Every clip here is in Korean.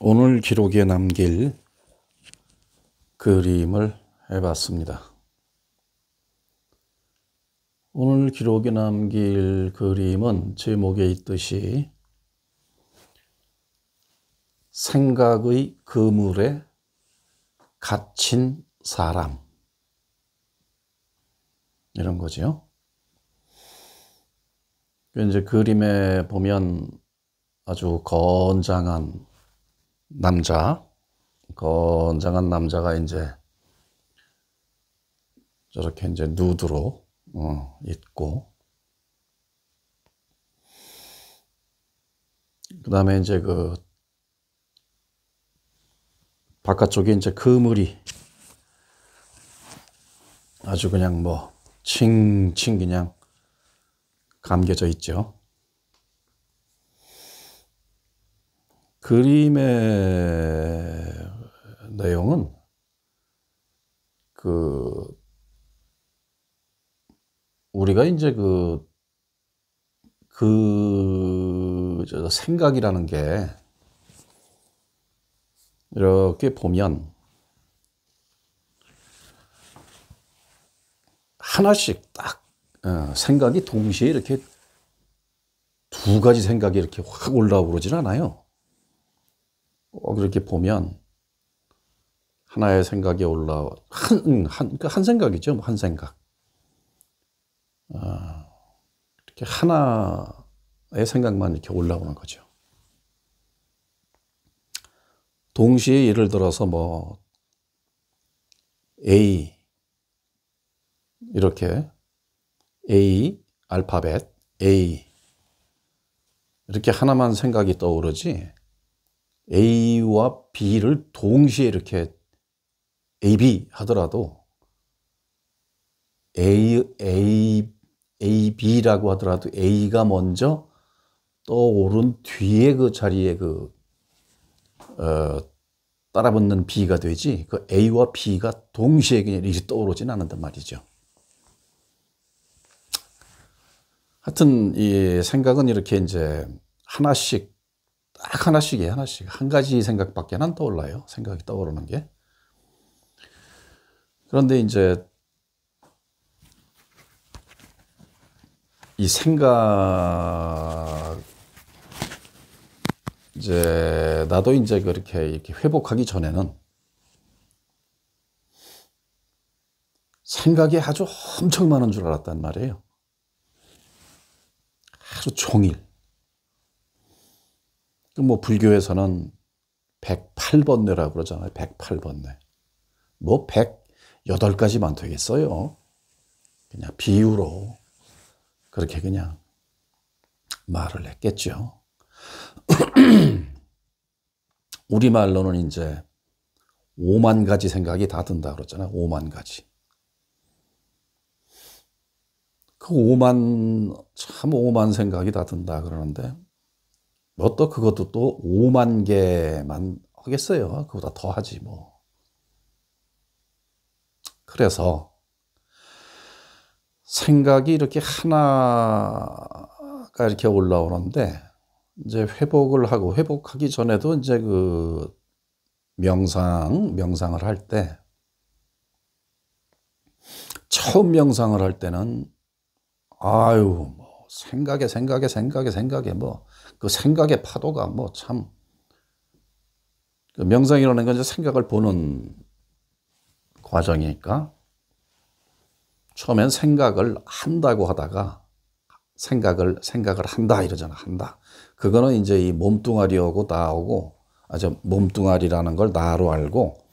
오늘 기록에 남길 그림을 해봤습니다. 오늘 기록에 남길 그림은 제목에 있듯이 생각의 그물에 갇힌 사람, 이런 거죠. 이제 그림에 보면 아주 건장한 남자가 이제 저렇게 이제 누드로 있고, 그 다음에 이제 그 바깥쪽에 이제 그물이 아주 그냥 뭐 칭칭 그냥 감겨져 있죠. 그림의 내용은 우리가 이제 생각이라는 게 이렇게 보면 하나씩 딱 생각이 동시에 이렇게 두 가지 생각이 이렇게 확 올라오고 그러질 않아요. 그렇게 보면 하나의 생각이 올라와 한 생각이죠. 한 생각. 이렇게 하나의 생각만 이렇게 올라오는 거죠. 동시에 예를 들어서 뭐 A 이렇게 A 알파벳 A 이렇게 하나만 생각이 떠오르지 A와 B를 동시에 이렇게 A, B 하더라도 A, B라고 하더라도 A가 먼저 떠오른 뒤에 그 자리에 따라붙는 B가 되지 그 A와 B가 동시에 그냥 이렇게 떠오르진 않는단 말이죠. 하여튼 이 생각은 이렇게 이제 하나씩 딱 하나씩이에요. 하나씩 한 가지 생각밖에 안 떠올라요. 생각이 떠오르는 게. 그런데 이제 이 생각 이제 나도 이제 이렇게 회복하기 전에는 생각이 아주 엄청 많은 줄 알았단 말이에요. 하루 종일. 뭐 불교에서는 108번뇌라고 그러잖아요. 108번뇌. 뭐 108가지만 되겠어요. 그냥 비유로 그렇게 그냥 말을 했겠죠. 우리말로는 이제 5만 가지 생각이 다 든다 그러잖아요. 5만 가지. 그 5만 생각이 다 든다 그러는데 뭐 또 그것도 또 5만 개만 하겠어요. 그보다 더 하지 뭐. 그래서 생각이 이렇게 하나가 이렇게 올라오는데 이제 회복하기 전에도 이제 명상을 할 때 처음 명상을 할 때는 뭐 생각에 뭐 그 생각의 파도가 뭐 참 명상이라는 건 이제 생각을 보는 과정이니까 처음엔 생각을 한다고 하다가 생각을 한다 이러잖아. 한다. 그거는 이제 이 몸뚱아리하고 나하고 몸뚱아리라는 걸 나로 알고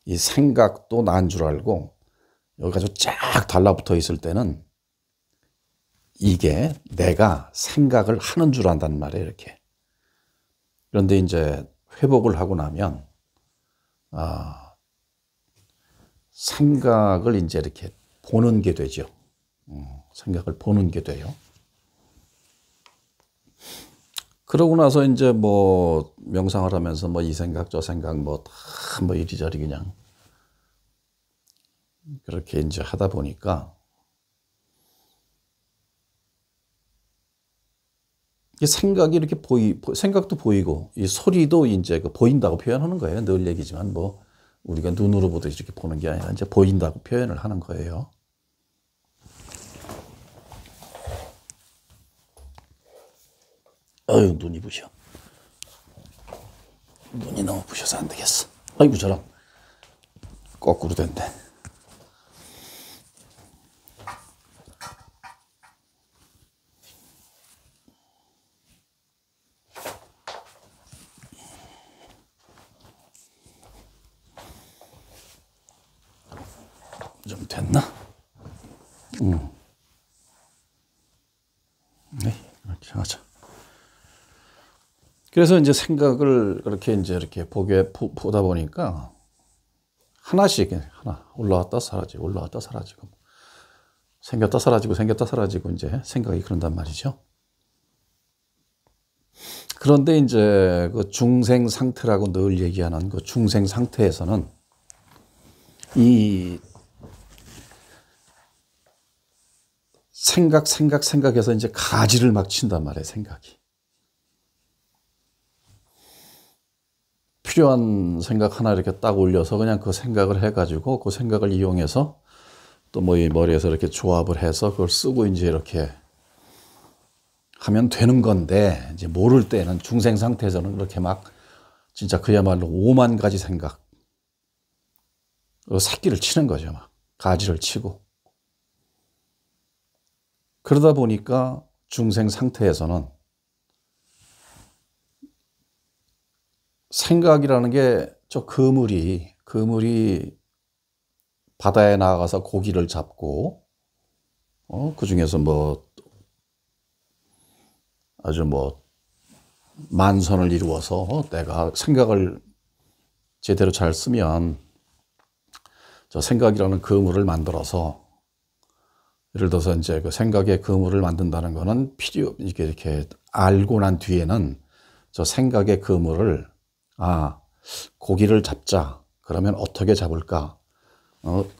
이 생각도 나인 줄 알고 여기 가지고 쫙 달라붙어 있을 때는 이게 내가 생각을 하는 줄 안단 말이에요. 이렇게. 그런데 이제 회복을 하고 나면 생각을 이제 이렇게 보는 게 되죠. 생각을 보는 게 돼요. 그러고 나서 이제 뭐 명상을 하면서 뭐 이 생각 저 생각 뭐 다 뭐 이리저리 그냥 그렇게 이제 하다 보니까 이 생각이 이렇게 생각도 보이고, 이 소리도 이제 그 보인다고 표현하는 거예요. 늘 얘기지만 뭐, 우리가 눈으로 보듯이 이렇게 보는 게 아니라 이제 보인다고 표현을 하는 거예요. 어휴, 눈이 부셔. 눈이 너무 부셔서 안 되겠어. 아이고, 저런. 거꾸로 된대. 좀 됐나? 네, 이렇게 하자. 그래서 이제 생각을 그렇게 이제 이렇게 보다 보니까 하나씩 하나 올라왔다 사라지고 올라왔다 사라지고 생겼다 사라지고 생겼다 사라지고 이제 생각이 그런단 말이죠. 그런데 이제 그 중생 상태라고 늘 얘기하는 그 중생 상태에서는 이 생각해서 이제 가지를 막 친단 말이에요, 생각이. 필요한 생각 하나 이렇게 딱 올려서 그냥 그 생각을 해가지고 그 생각을 이용해서 또 뭐 이 머리에서 이렇게 조합을 해서 그걸 쓰고 이제 이렇게 하면 되는 건데, 이제 모를 때는 중생 상태에서는 그렇게 막 진짜 그야말로 5만 가지 생각, 새끼를 치는 거죠. 막 가지를 치고. 그러다 보니까 중생 상태에서는 생각이라는 게 저 그물이 바다에 나가서 고기를 잡고 그 중에서 뭐 아주 뭐 만선을 이루어서 내가 생각을 제대로 잘 쓰면 저 생각이라는 그물을 만들어서, 예를 들어서 이제 그 생각의 그물을 만든다는 거는 이렇게 알고 난 뒤에는 저 생각의 그물을 고기를 잡자. 그러면 어떻게 잡을까?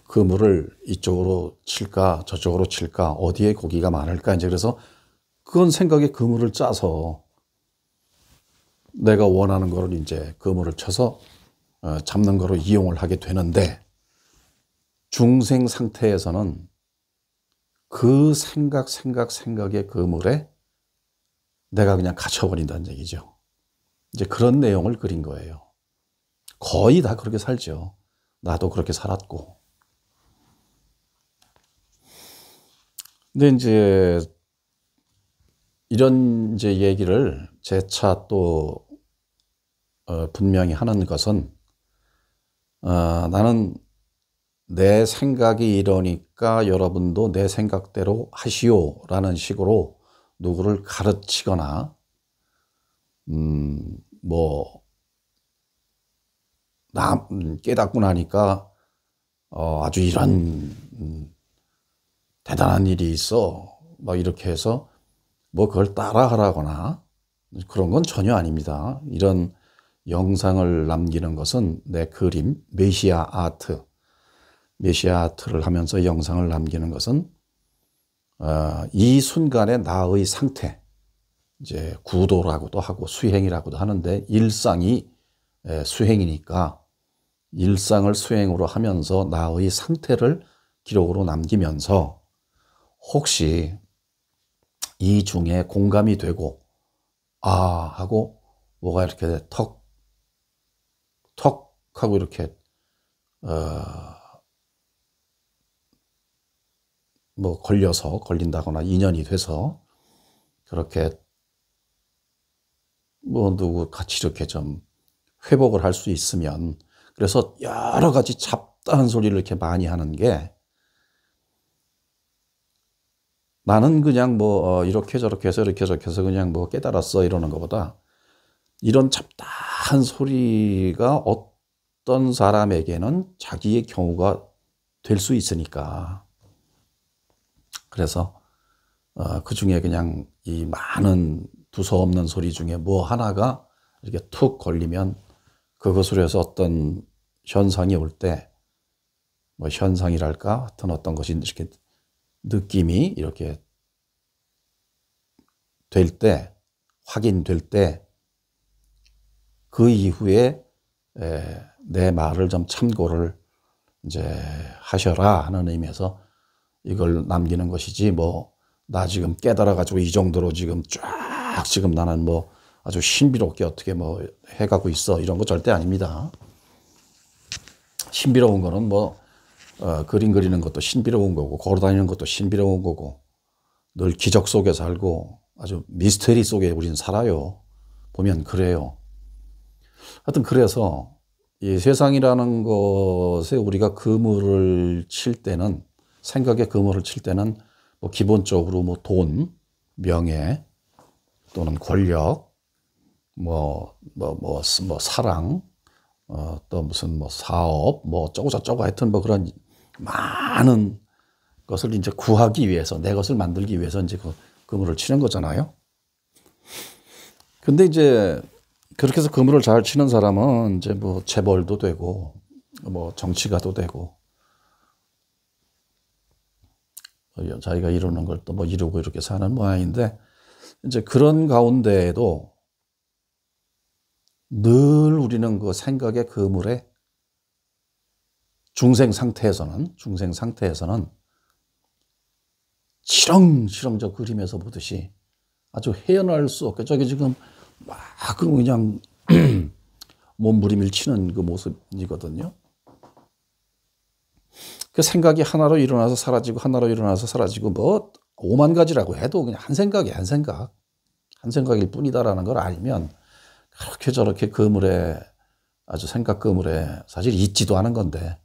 그물을 이쪽으로 칠까? 저쪽으로 칠까? 어디에 고기가 많을까? 이제 그래서 그건 생각의 그물을 짜서 내가 원하는 거를 이제 그물을 쳐서 잡는 거로 이용을 하게 되는데, 중생 상태에서는 그 생각의 그물에 내가 그냥 갇혀버린다는 얘기죠. 이제 그런 내용을 그린 거예요. 거의 다 그렇게 살죠. 나도 그렇게 살았고. 근데 이제 이런 이제 얘기를 재차 또 분명히 하는 것은 나는 내 생각이 이러니까 여러분도 내 생각대로 하시오라는 식으로 누구를 가르치거나 뭐 깨닫고 나니까 아주 이런 대단한 일이 있어 막 이렇게 해서 뭐 그걸 따라하라거나 그런 건 전혀 아닙니다. 이런 영상을 남기는 것은 내 그림, 메시아 아트를 하면서 영상을 남기는 것은 이 순간의 나의 상태, 이제 구도라고도 하고 수행이라고도 하는데, 일상이 수행이니까 일상을 수행으로 하면서 나의 상태를 기록으로 남기면서 혹시 이 중에 공감이 되고 하고 뭐가 이렇게 턱 하고 이렇게 뭐 걸린다거나 인연이 돼서 그렇게 뭐 누구 같이 이렇게 좀 회복을 할 수 있으면, 그래서 여러 가지 잡다한 소리를 이렇게 많이 하는 게, 나는 그냥 뭐 이렇게 저렇게 해서 그냥 뭐 깨달았어 이러는 것보다, 이런 잡다한 소리가 어떤 사람에게는 자기의 경우가 될 수 있으니까, 그래서 그 중에 그냥 이 많은 두서없는 소리 중에 뭐 하나가 이렇게 툭 걸리면 그것으로 해서 어떤 현상이 올 때, 뭐 현상이랄까 하여튼 어떤 것이 이렇게 느낌이 이렇게 될 때 확인될 때 그 이후에 내 말을 좀 참고를 이제 하셔라 하는 의미에서 이걸 남기는 것이지, 뭐 나 지금 깨달아가지고 이 정도로 지금 쫙 지금 나는 뭐 아주 신비롭게 어떻게 뭐 해가고 있어, 이런 거 절대 아닙니다. 신비로운 거는 뭐 그림 그리는 것도 신비로운 거고, 걸어다니는 것도 신비로운 거고, 늘 기적 속에 살고 아주 미스터리 속에 우린 살아요. 보면 그래요. 하여튼 그래서 이 세상이라는 것에 우리가 그물을 칠 때는, 생각에 그물을 칠 때는 뭐 기본적으로 뭐 돈, 명예 또는 권력, 뭐 사랑, 또 무슨 뭐 사업, 뭐 어쩌고 저쩌고 하여튼 뭐 그런 많은 것을 이제 구하기 위해서, 내 것을 만들기 위해서 이제 그 그물을 치는 거잖아요. 근데 이제 그렇게 해서 그물을 잘 치는 사람은 이제 뭐 재벌도 되고, 뭐 정치가도 되고, 자기가 이루는 걸 또 뭐 이루고 이렇게 사는 모양인데, 이제 그런 가운데에도 늘 우리는 그 생각의 그물에 중생 상태에서는 치렁치렁 저 그림에서 보듯이 아주 헤어날 수 없게 저기 지금 막 그냥 몸부림을 치는 그 모습이거든요. 그 생각이 하나로 일어나서 사라지고 하나로 일어나서 사라지고 뭐 5만 가지라고 해도 그냥 한 생각일 뿐이다라는 걸 알면 그렇게 저렇게 그물에, 아주 생각 그물에 사실 있지도 않은 건데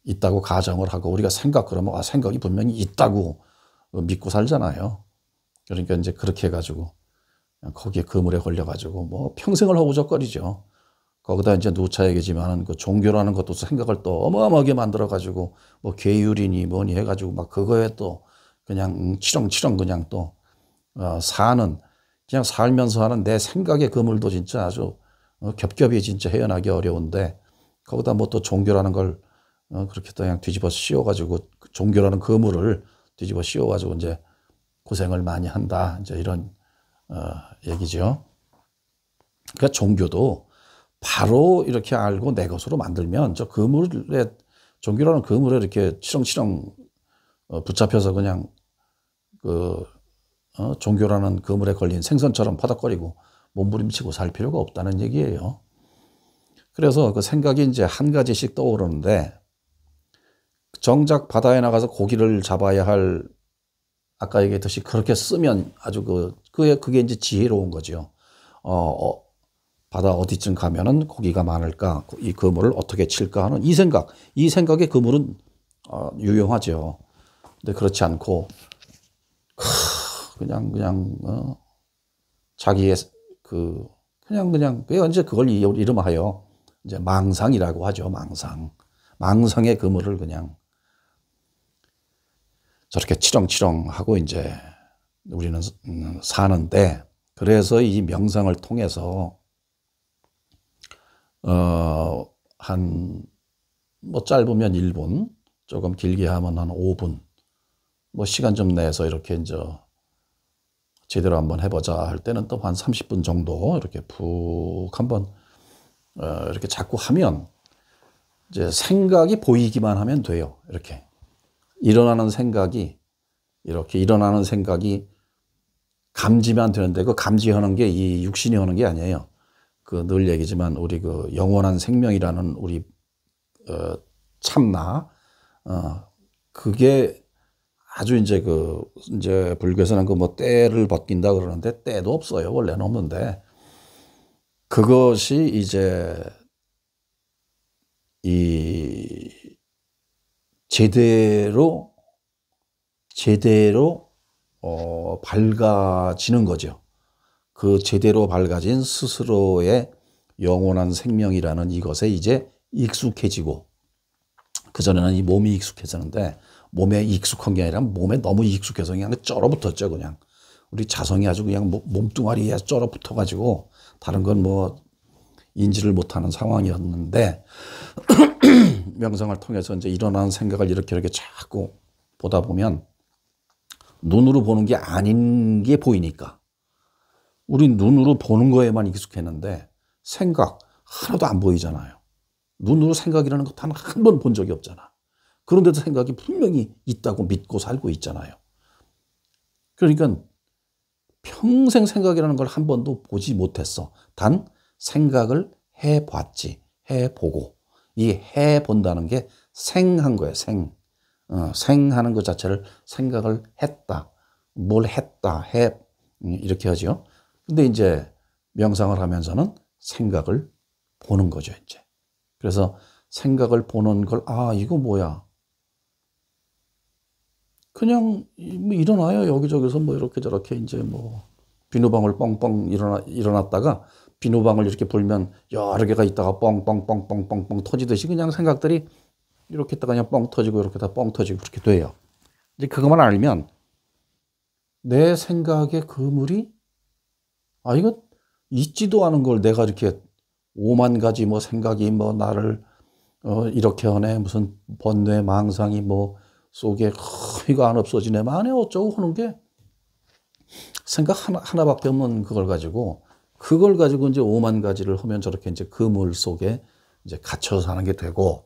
있다고 가정을 하고, 우리가 생각 그러면 생각이 분명히 있다고 믿고 살잖아요. 그러니까 이제 그렇게 해가지고 거기에 그물에 걸려가지고 뭐 평생을 허우적거리죠. 거기다 이제 누차 얘기지만은 그 종교라는 것도 생각을 또 어마어마하게 만들어가지고 뭐 계율이니 뭐니 해가지고 막 그거에 또 그냥 치렁치렁 그냥 또 그냥 살면서 하는 내 생각의 그물도 진짜 아주 겹겹이 진짜 헤어나기 어려운데, 거기다 뭐 또 종교라는 걸 그렇게 또 그냥 뒤집어 씌워가지고, 종교라는 그물을 뒤집어 씌워가지고 이제 고생을 많이 한다, 이제 이런 얘기죠. 그러니까 종교도 바로 이렇게 알고 내 것으로 만들면 저 그물에, 종교라는 그물에 이렇게 치렁치렁 붙잡혀서 그냥 종교라는 그물에 걸린 생선처럼 퍼덕거리고 몸부림치고 살 필요가 없다는 얘기예요. 그래서 그 생각이 이제 한 가지씩 떠오르는데, 정작 바다에 나가서 고기를 잡아야 할, 아까 얘기했듯이 그렇게 쓰면 아주 그게 이제 지혜로운 거죠. 바다 어디쯤 가면은 고기가 많을까, 이 그물을 어떻게 칠까 하는 이 생각의 그물은 유용하죠. 근데 그렇지 않고 그냥 자기의 그냥 이제 그걸 이름하여 이제 망상이라고 하죠. 망상의 그물을 그냥 저렇게 치렁치렁 하고 이제 우리는 사는데, 그래서 이 명상을 통해서 뭐 짧으면 1분, 조금 길게 하면 한 5분, 뭐 시간 좀 내서 이렇게 이제 제대로 한번 해보자 할 때는 또 한 30분 정도 이렇게 푹 한번 이렇게 자꾸 하면 이제 생각이 보이기만 하면 돼요. 이렇게 일어나는 생각이 감지만 되는데, 그 감지하는 게 이 육신이 하는 게 아니에요. 그 늘 얘기지만 우리 그 영원한 생명이라는 우리 참나, 그게 아주 이제 이제 불교에서는 그 뭐 때를 벗긴다 그러는데, 때도 없어요. 원래는 없는데, 그것이 이제 이 제대로 밝아지는 거죠. 그 제대로 밝아진 스스로의 영원한 생명이라는 이것에 이제 익숙해지고, 그전에는 이 몸이 익숙해졌는데, 몸에 익숙한 게 아니라 몸에 너무 익숙해서 그냥 쩔어붙었죠. 그냥 우리 자성이 아주 그냥 몸뚱아리에 쩔어붙어가지고 다른 건 뭐 인지를 못하는 상황이었는데, 명상을 통해서 이제 일어나는 생각을 이렇게 자꾸 보다 보면 눈으로 보는 게 아닌 게 보이니까, 우리 눈으로 보는 거에만 익숙했는데 생각 하나도 안 보이잖아요. 눈으로 생각이라는 거 단 한 번 본 적이 없잖아. 그런데도 생각이 분명히 있다고 믿고 살고 있잖아요. 그러니까 평생 생각이라는 걸 한 번도 보지 못했어. 단 생각을 해봤지. 해보고. 이 해본다는 게 생한 거예요. 생하는 것 자체를 생각을 했다. 뭘 했다. 이렇게 하죠. 근데 이제 명상을 하면서는 생각을 보는 거죠, 이제. 그래서 생각을 보는 걸, 이거 뭐야. 그냥 뭐 일어나요. 여기저기서 뭐 이렇게 저렇게 이제 뭐 비누방울 뻥뻥 일어났다가 비누방울 이렇게 불면 여러 개가 있다가 뻥뻥뻥뻥뻥뻥 터지듯이 그냥 생각들이 이렇게 있다가 그냥 뻥 터지고 이렇게 다 뻥 터지고 그렇게 돼요. 이제 그것만 알면 내 생각의 그물이 이거 있지도 않은 걸 내가 이렇게 5만 가지 뭐 생각이 뭐 나를 이렇게 하네 무슨 번뇌 망상이 뭐 속에 이거 안 없어지네 만에 어쩌고 하는 게 생각 하나밖에 없는 그걸 가지고 이제 5만 가지를 하면 저렇게 이제 그물 속에 이제 갇혀서 사는 게 되고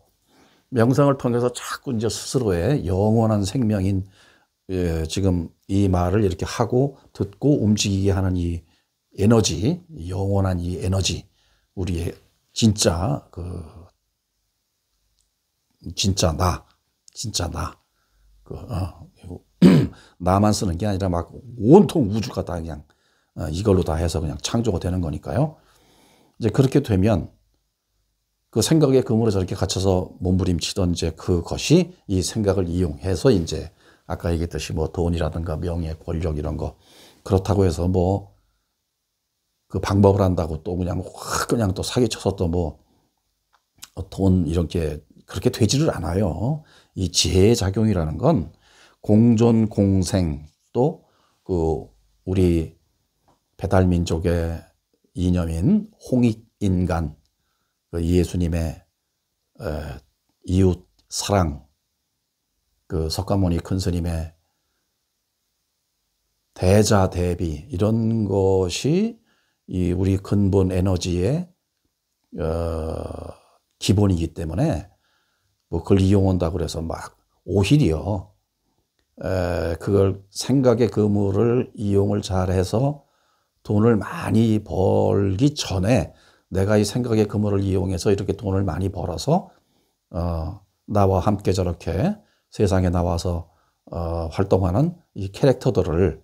명상을 통해서 자꾸 이제 스스로의 영원한 생명인 지금 이 말을 이렇게 하고 듣고 움직이게 하는 이 에너지, 영원한 이 에너지, 우리의 진짜 진짜 나. 나만 쓰는 게 아니라 막 온통 우주가 다 그냥 이걸로 다 해서 그냥 창조가 되는 거니까요. 이제 그렇게 되면 그 생각의 그물에 저렇게 갇혀서 몸부림치던 이제 그것이 이 생각을 이용해서 이제 아까 얘기했듯이 뭐 돈이라든가 명예, 권력 이런 거 그렇다고 해서 뭐 그 방법을 한다고 또 그냥 또 사기쳐서 또 뭐 돈 이런 게 그렇게 되지를 않아요. 이 지혜의 작용이라는 건 공존, 공생 또 그 우리 배달민족의 이념인 홍익인간 그 예수님의 이웃 사랑 그 석가모니 큰 스님의 대자 대비 이런 것이 이 우리 근본 에너지의 기본이기 때문에 뭐 그걸 이용한다고 그래서 막 오히려 그걸 생각의 그물을 이용을 잘해서 돈을 많이 벌기 전에 내가 이 생각의 그물을 이용해서 이렇게 돈을 많이 벌어서 나와 함께 저렇게 세상에 나와서 활동하는 이 캐릭터들을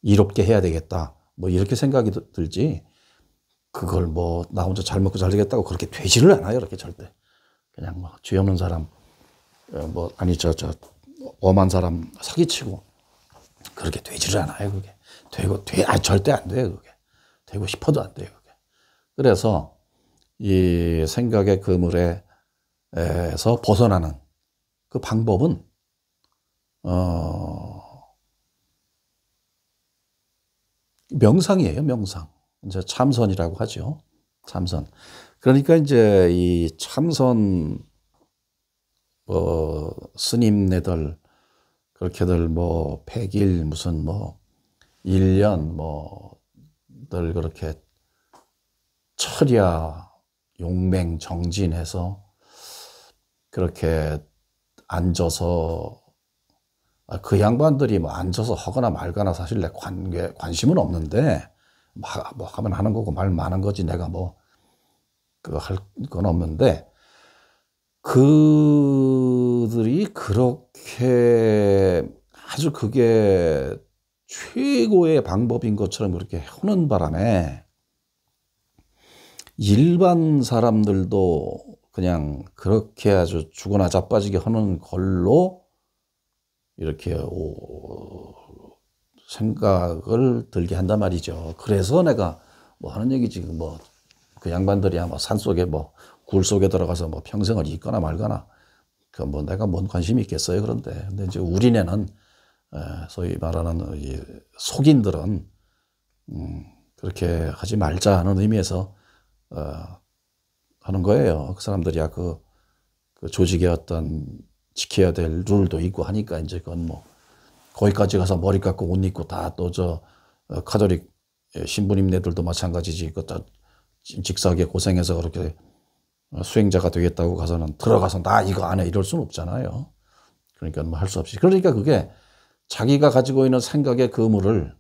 이롭게 해야 되겠다. 뭐 이렇게 생각이 들지. 그걸 뭐 나 혼자 잘 먹고 잘 되겠다고 그렇게 되지를 않아요. 이렇게 절대. 그냥 뭐 죄 없는 사람 뭐 아니 저 엄한 사람 사기치고 그렇게 되지를 않아요. 그게 절대 안 돼요. 그게 되고 싶어도 안 돼요. 그게. 그래서 이 생각의 그물에서 벗어나는 그 방법은 명상이에요. 명상. 이제 참선이라고 하죠. 참선. 그러니까 이제 이 참선 스님네들 그렇게들 뭐 100일 무슨 뭐 1년 뭐들 그렇게 철야 용맹 정진해서 그렇게 앉아서 그 양반들이 뭐 앉아서 하거나 말거나 사실 내 관심은 없는데 뭐 하면 하는 거고 말 많은 거지 내가 뭐 그거 할 건 없는데 그들이 그렇게 아주 그게 최고의 방법인 것처럼 그렇게 하는 바람에 일반 사람들도 그냥 그렇게 아주 죽어나 자빠지게 하는 걸로 이렇게 생각을 들게 한단 말이죠. 그래서 내가 뭐 하는 얘기지 뭐 그 양반들이야 뭐 산속에 뭐 굴 속에 들어가서 뭐 평생을 있거나 말거나 그 뭐 내가 뭔 관심이 있겠어요. 근데 이제 우리네는 소위 말하는 이 속인들은 그렇게 하지 말자는 의미에서 하는 거예요. 그 사람들이야 그 조직의 어떤 지켜야 될 룰도 있고 하니까 이제 그건 뭐 거기까지 가서 머리 깎고 옷 입고 다 또 저 카톨릭 신부님네들도 마찬가지지. 직사하게 고생해서 그렇게 수행자가 되겠다고 가서는 들어가서 나 이거 안 해 이럴 수는 없잖아요. 그러니까 뭐 할 수 없이. 그러니까 그게 자기가 가지고 있는 생각의 그물을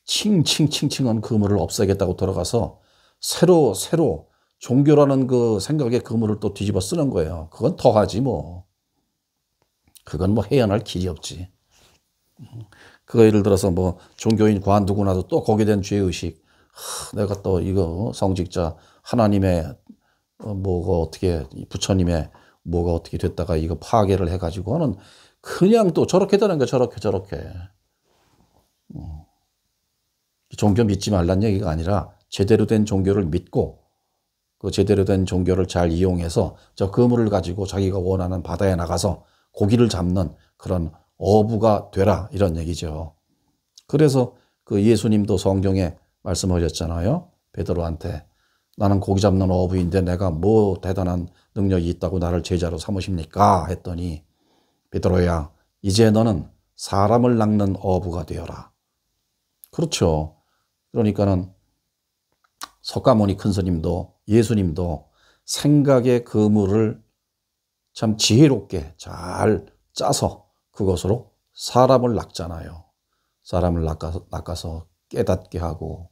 칭칭칭칭한 그물을 없애겠다고 들어가서 새로 종교라는 그 생각의 그물을 또 뒤집어 쓰는 거예요. 그건 더하지 뭐. 그건 뭐 헤어날 길이 없지. 그거 예를 들어서 뭐 종교인 관두고 나도 또 거기에 대한 죄의식. 내가 또 이거 성직자 하나님의 뭐가 어떻게 부처님의 뭐가 어떻게 됐다가 이거 파괴를 해가지고는 그냥 또 저렇게 되는 거 저렇게. 종교 믿지 말란 얘기가 아니라 제대로 된 종교를 믿고 그 제대로 된 종교를 잘 이용해서 저 그물을 가지고 자기가 원하는 바다에 나가서 고기를 잡는 그런 어부가 되라 이런 얘기죠. 그래서 그 예수님도 성경에 말씀하셨잖아요. 베드로한테 나는 고기 잡는 어부인데 내가 뭐 대단한 능력이 있다고 나를 제자로 삼으십니까? 했더니 베드로야 이제 너는 사람을 낚는 어부가 되어라. 그렇죠. 그러니까는 석가모니 큰스님도 예수님도 생각의 그물을 참 지혜롭게 잘 짜서 그것으로 사람을 낚잖아요. 사람을 낚아서 깨닫게 하고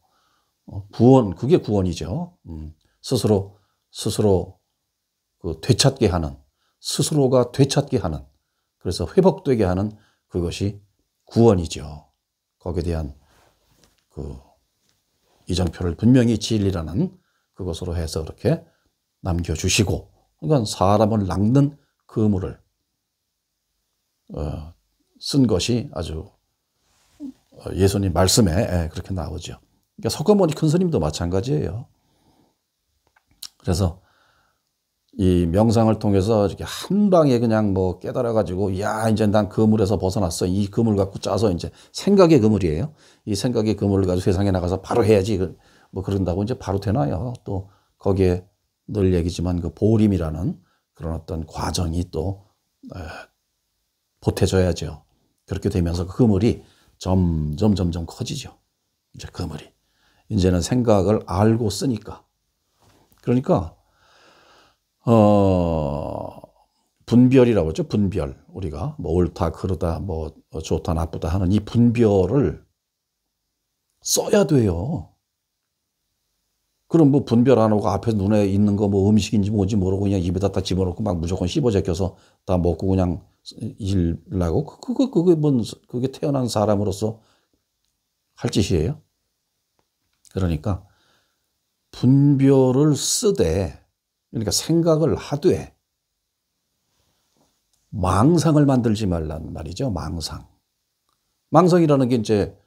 구원, 그게 구원이죠. 스스로 그 되찾게 하는, 스스로가 되찾게 하는, 그래서 회복되게 하는 그것이 구원이죠. 거기에 대한 그 이정표를 분명히 진리라는 그것으로 해서 그렇게 남겨주시고, 그러니까 사람을 낚는 그물을 쓴 것이 아주 예수님 말씀에 그렇게 나오죠. 그러니까 석가모니 큰스님도 마찬가지예요. 그래서 이 명상을 통해서 이렇게 한 방에 그냥 뭐 깨달아가지고, 야, 이제 난 그물에서 벗어났어. 이 그물 갖고 짜서 이제 생각의 그물이에요. 이 생각의 그물을 가지고 세상에 나가서 바로 해야지. 뭐 그런다고 이제 바로 되나요? 또 거기에 늘 얘기지만 그 보림이라는 그런 어떤 과정이 또 보태져야죠. 그렇게 되면서 그 그물이 점점 커지죠. 이제 그물이. 이제는 생각을 알고 쓰니까. 그러니까 분별이라고 하죠. 분별. 우리가 뭐 옳다, 그르다, 뭐 좋다, 나쁘다 하는 이 분별을 써야 돼요. 그럼 뭐 분별 안 하고 앞에 눈에 있는 거 뭐 음식인지 뭔지 모르고 그냥 입에다 딱 집어넣고 막 무조건 씹어 제껴서 다 먹고 그냥 일라고 그게 태어난 사람으로서 할 짓이에요. 그러니까 분별을 쓰되, 그러니까 생각을 하되 망상을 만들지 말란 말이죠. 망상이라는 게 이제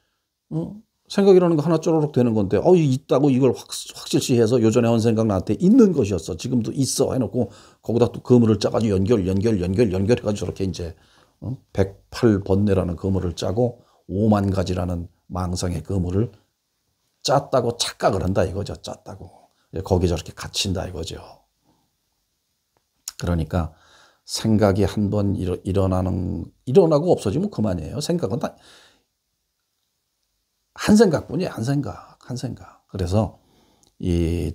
생각이라는 거 하나 쪼르륵 되는 건데 있다고 이걸 확실시해서 요전에 한 생각 나한테 있는 것이었어. 지금도 있어 해놓고 거기다 또 그물을 짜가지고 연결해가지고 저렇게 이제 108번뇌라는 그물을 짜고 5만 가지라는 망상의 그물을 짰다고 착각을 한다 이거죠. 짰다고. 거기에 저렇게 갇힌다 이거죠. 그러니까 생각이 한번 일어나고 없어지면 그만이에요. 생각은 다 한 생각뿐이에요. 한 생각. 그래서 이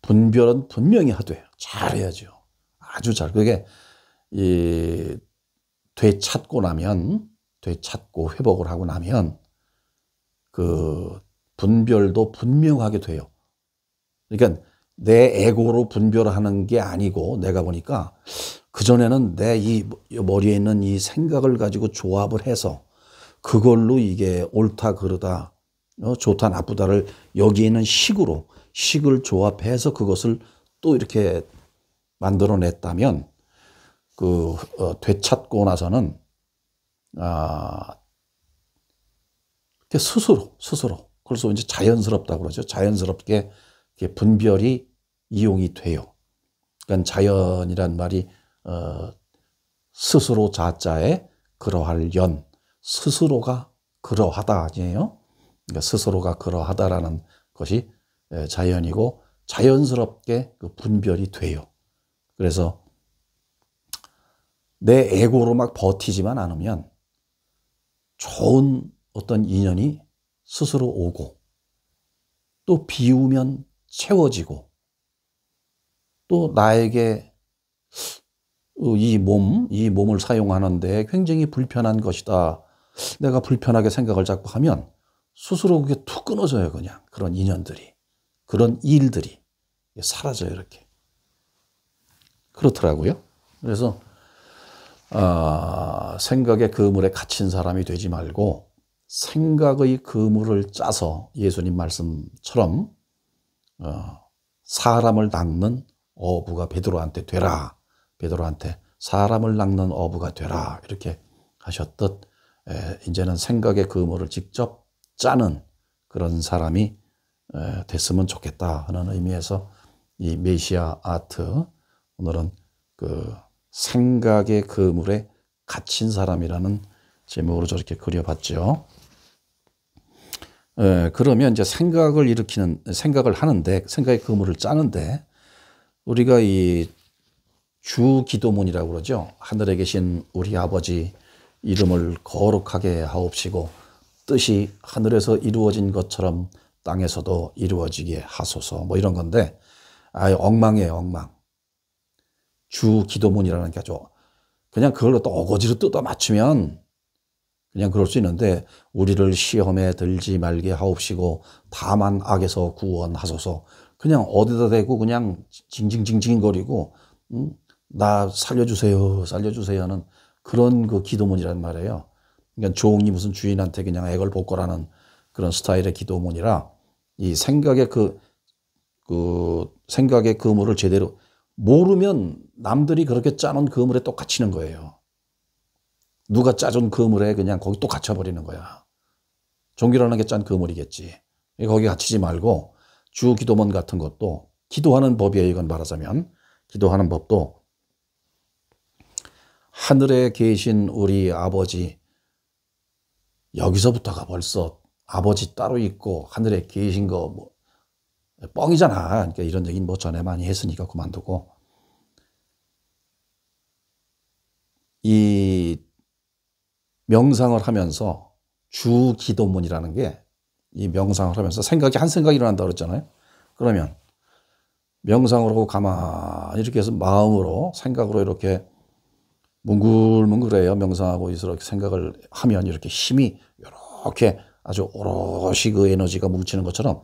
분별은 분명히 하되 잘해야죠. 아주 잘. 그게 되찾고 회복을 하고 나면 그 분별도 분명하게 돼요. 그러니까 내 에고로 분별하는 게 아니고, 내가 보니까 그전에는 내 이 머리에 있는 이 생각을 가지고 조합을 해서 그걸로 이게 옳다 그르다 좋다 나쁘다를 여기 있는 식을 조합해서 그것을 또 이렇게 만들어냈다면 되찾고 나서는 스스로 그래서 이제 자연스럽다고 그러죠. 자연스럽게 분별이 이용이 돼요. 그러니까 자연이란 말이 스스로 자자에 그러할 연, 스스로가 그러하다 아니에요? 그러니까 스스로가 그러하다라는 것이 자연이고 자연스럽게 그 분별이 돼요. 그래서 내 에고로 막 버티지만 않으면 좋은 어떤 인연이 스스로 오고, 또 비우면 채워지고, 또 나에게 이 몸을 사용하는데 굉장히 불편한 것이다. 내가 불편하게 생각을 자꾸 하면 스스로 그게 툭 끊어져요. 그냥 그런 인연들이, 그런 일들이 사라져요. 이렇게. 그렇더라고요. 그래서 생각의 그물에 갇힌 사람이 되지 말고 생각의 그물을 짜서 예수님 말씀처럼 사람을 낚는 어부가 베드로한테 되라. 베드로한테 사람을 낚는 어부가 되라. 이렇게 하셨듯 이제는 생각의 그물을 직접 짜는 그런 사람이 됐으면 좋겠다 하는 의미에서 이 메시아 아트, 오늘은 그 생각의 그물에 갇힌 사람이라는 제목으로 저렇게 그려봤죠. 그러면 이제 생각을 하는데, 생각의 그물을 짜는데, 우리가 이 주 기도문이라고 그러죠. 하늘에 계신 우리 아버지 이름을 거룩하게 하옵시고 뜻이 하늘에서 이루어진 것처럼 땅에서도 이루어지게 하소서, 뭐 이런 건데, 엉망이에요, 엉망. 주 기도문이라는 게 아주 그냥 그걸 또 어거지로 뜯어 맞추면 그냥 그럴 수 있는데, 우리를 시험에 들지 말게 하옵시고 다만 악에서 구원하소서, 그냥 어디다 대고 그냥 징징징징거리고 나 살려주세요 살려주세요 하는 그런 그 기도문이란 말이에요. 그러니까 종이 무슨 주인한테 그냥 애걸복걸하는 그런 스타일의 기도문이라, 이 생각의 생각의 그물을 제대로 모르면 남들이 그렇게 짜놓은 그물에 또 갇히는 거예요. 누가 짜준 그물에 그냥 거기 또 갇혀버리는 거야. 종교라는 게 짠 그물이겠지. 거기 갇히지 말고 주 기도문 같은 것도 기도하는 법이에요. 이건 말하자면 기도하는 법도 하늘에 계신 우리 아버지, 여기서부터가 벌써 아버지 따로 있고 하늘에 계신 거 뭐 뻥이잖아. 그러니까 이런 얘기는 뭐 전에 많이 했으니까 그만두고, 이 명상을 하면서 주 기도문이라는 게, 이 명상을 하면서 한 생각이 일어난다 그랬잖아요. 그러면 명상을 하고 가만히 이렇게 해서 마음으로 생각으로 이렇게 뭉글뭉글해요. 명상하고 이렇게 생각을 하면 이렇게 힘이 이렇게 아주 오롯이 그 에너지가 뭉치는 것처럼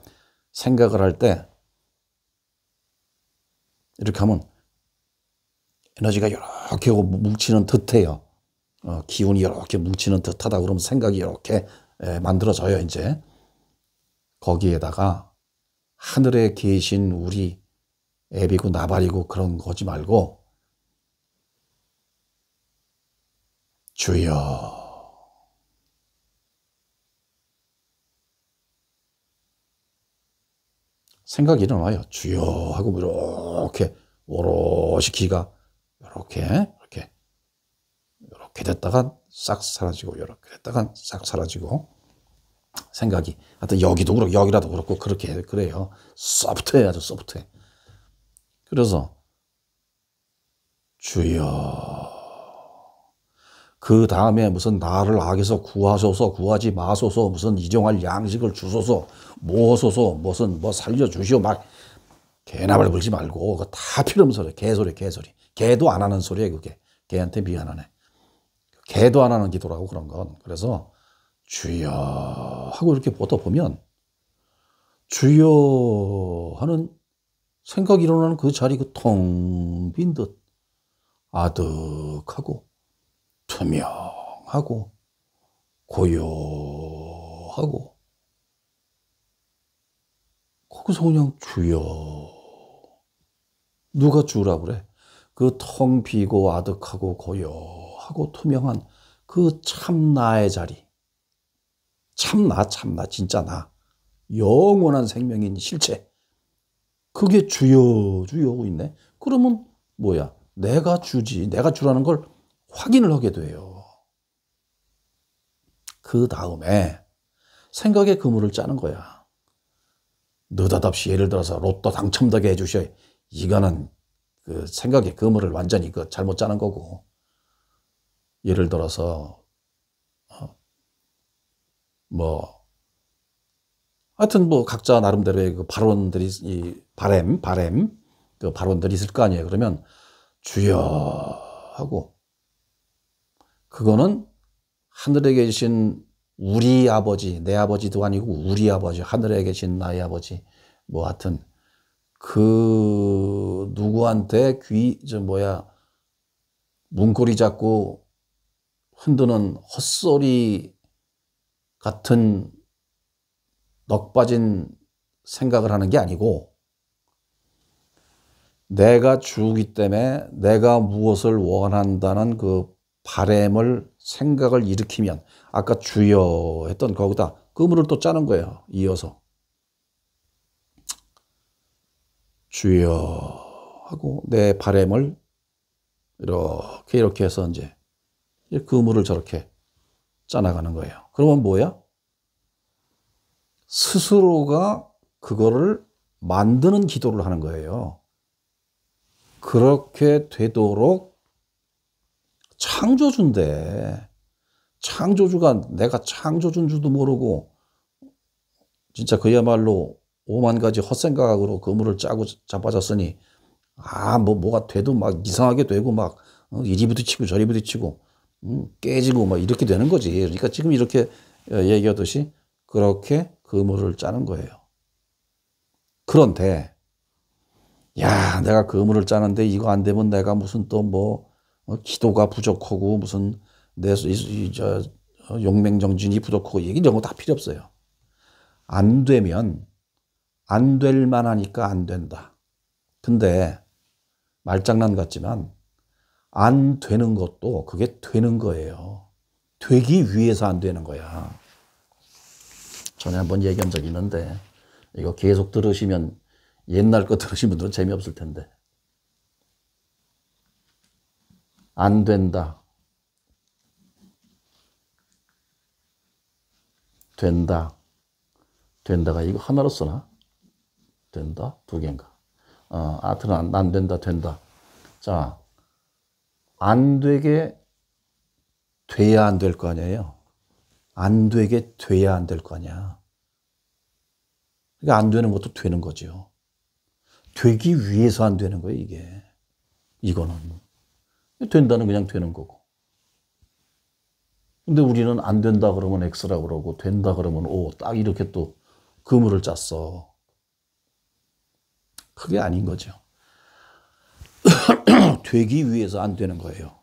생각을 할 때 이렇게 하면 에너지가 이렇게 뭉치는 듯해요. 기운이 이렇게 뭉치는 듯하다 그러면 생각이 이렇게 만들어져요. 이제 거기에다가 하늘에 계신 우리 애비고 나발이고 그런 거지 말고 주여, 생각이 일어나요. 주여 하고 이렇게 오롯이 기가 이렇게 됐다가 싹 사라지고, 이렇게 됐다가 싹 사라지고, 생각이 하여튼 여기도 그렇고 여기라도 그렇고 그래요. 소프트해, 아주 소프트해. 그래서 주여, 그 다음에 무슨 나를 악에서 구하소서, 구하지 마소서, 무슨 일용할 양식을 주소서, 뭐 하소서, 무슨 뭐 살려주시오, 막 개나발 불지 말고 그거 다 필요 없는 소리, 개소리. 개도 안 하는 소리예요. 그게 개한테 미안하네. 개도 안 하는 기도라고 그런 건. 그래서 주여 하고 이렇게 보다 보면 주여 하는 생각이 일어나는 그 자리, 그 텅 빈 듯 아득하고 투명하고 고요하고, 거기서 그냥 주여, 누가 주라 그래? 그 텅 비고 아득하고 고요하고 투명한 그 참나의 자리, 참나 진짜 나, 영원한 생명인 실체, 그게 주여 하고 있네. 그러면 뭐야? 내가 주지, 내가 주라는 걸 확인을 하게 돼요. 그 다음에 생각의 그물을 짜는 거야. 느닷없이 예를 들어서 로또 당첨되게 해주셔. 이거는 그 생각의 그물을 완전히 그 잘못 짜는 거고, 예를 들어서 뭐 하여튼 뭐 각자 나름대로의 그 발언들이, 바램, 그 발언들이 있을 거 아니에요. 그러면 주여 하고, 그거는 하늘에 계신 우리 아버지, 내 아버지도 아니고 우리 아버지, 하늘에 계신 나의 아버지, 뭐 하여튼 그 누구한테 문고리 잡고 흔드는 헛소리 같은 넋 빠진 생각을 하는 게 아니고, 내가 주기 때문에 내가 무엇을 원한다는 그 바램을, 생각을 일으키면, 아까 주여 했던 거기다 그물을 또 짜는 거예요. 이어서 주여 하고 내 바램을 이렇게 해서 이제 그물을 저렇게 짜나가는 거예요. 그러면 뭐야? 스스로가 그거를 만드는 기도를 하는 거예요. 그렇게 되도록 창조주인데, 창조주가 내가 창조주인 줄도 모르고 진짜 그야말로 오만 가지 헛생각으로 그물을 짜고 자빠졌으니, 뭐가 돼도 막 이상하게 되고 막 이리 부딪히고 저리 부딪히고 깨지고 막 이렇게 되는 거지. 그러니까 지금 이렇게 얘기하듯이 그렇게 그물을 짜는 거예요. 그런데 야, 내가 그물을 짜는데 이거 안 되면 내가 무슨 또 기도가 부족하고 무슨 용맹정진이 부족하고 이런 거 다 필요 없어요. 안 되면 안 될 만하니까 안 된다. 근데 말장난 같지만 안 되는 것도 그게 되는 거예요. 되기 위해서 안 되는 거야. 전에 한번 얘기한 적이 있는데, 이거 계속 들으시면, 옛날 거 들으신 분들은 재미없을 텐데. 안 된다. 된다. 된다가 이거 하나로 쓰나? 된다? 두 개인가? 하여튼 안 된다, 된다. 자, 안 되게 돼야 안 될 거 아니에요? 안 되게 돼야 안 될 거 아니야. 그러니까 안 되는 것도 되는 거죠. 되기 위해서 안 되는 거예요, 이게. 이거는. 된다는 그냥 되는 거고. 근데 우리는 안 된다 그러면 X라고 그러고, 된다 그러면 O, 딱 이렇게 또 그물을 짰어. 그게 아닌 거죠. 되기 위해서 안 되는 거예요.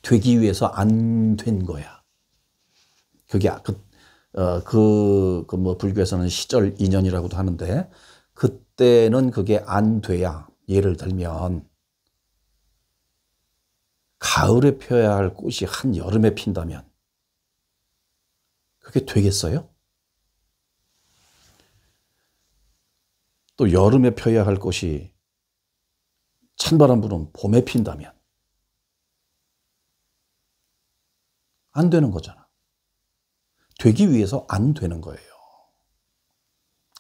되기 위해서 안 된 거야. 그게 불교에서는 시절 인연이라고도 하는데, 그때는 그게 안 돼야, 예를 들면 가을에 펴야 할 꽃이 한여름에 핀다면 그게 되겠어요? 또 여름에 펴야 할 꽃이 찬바람 부는 봄에 핀다면 안 되는 거잖아. 되기 위해서 안 되는 거예요.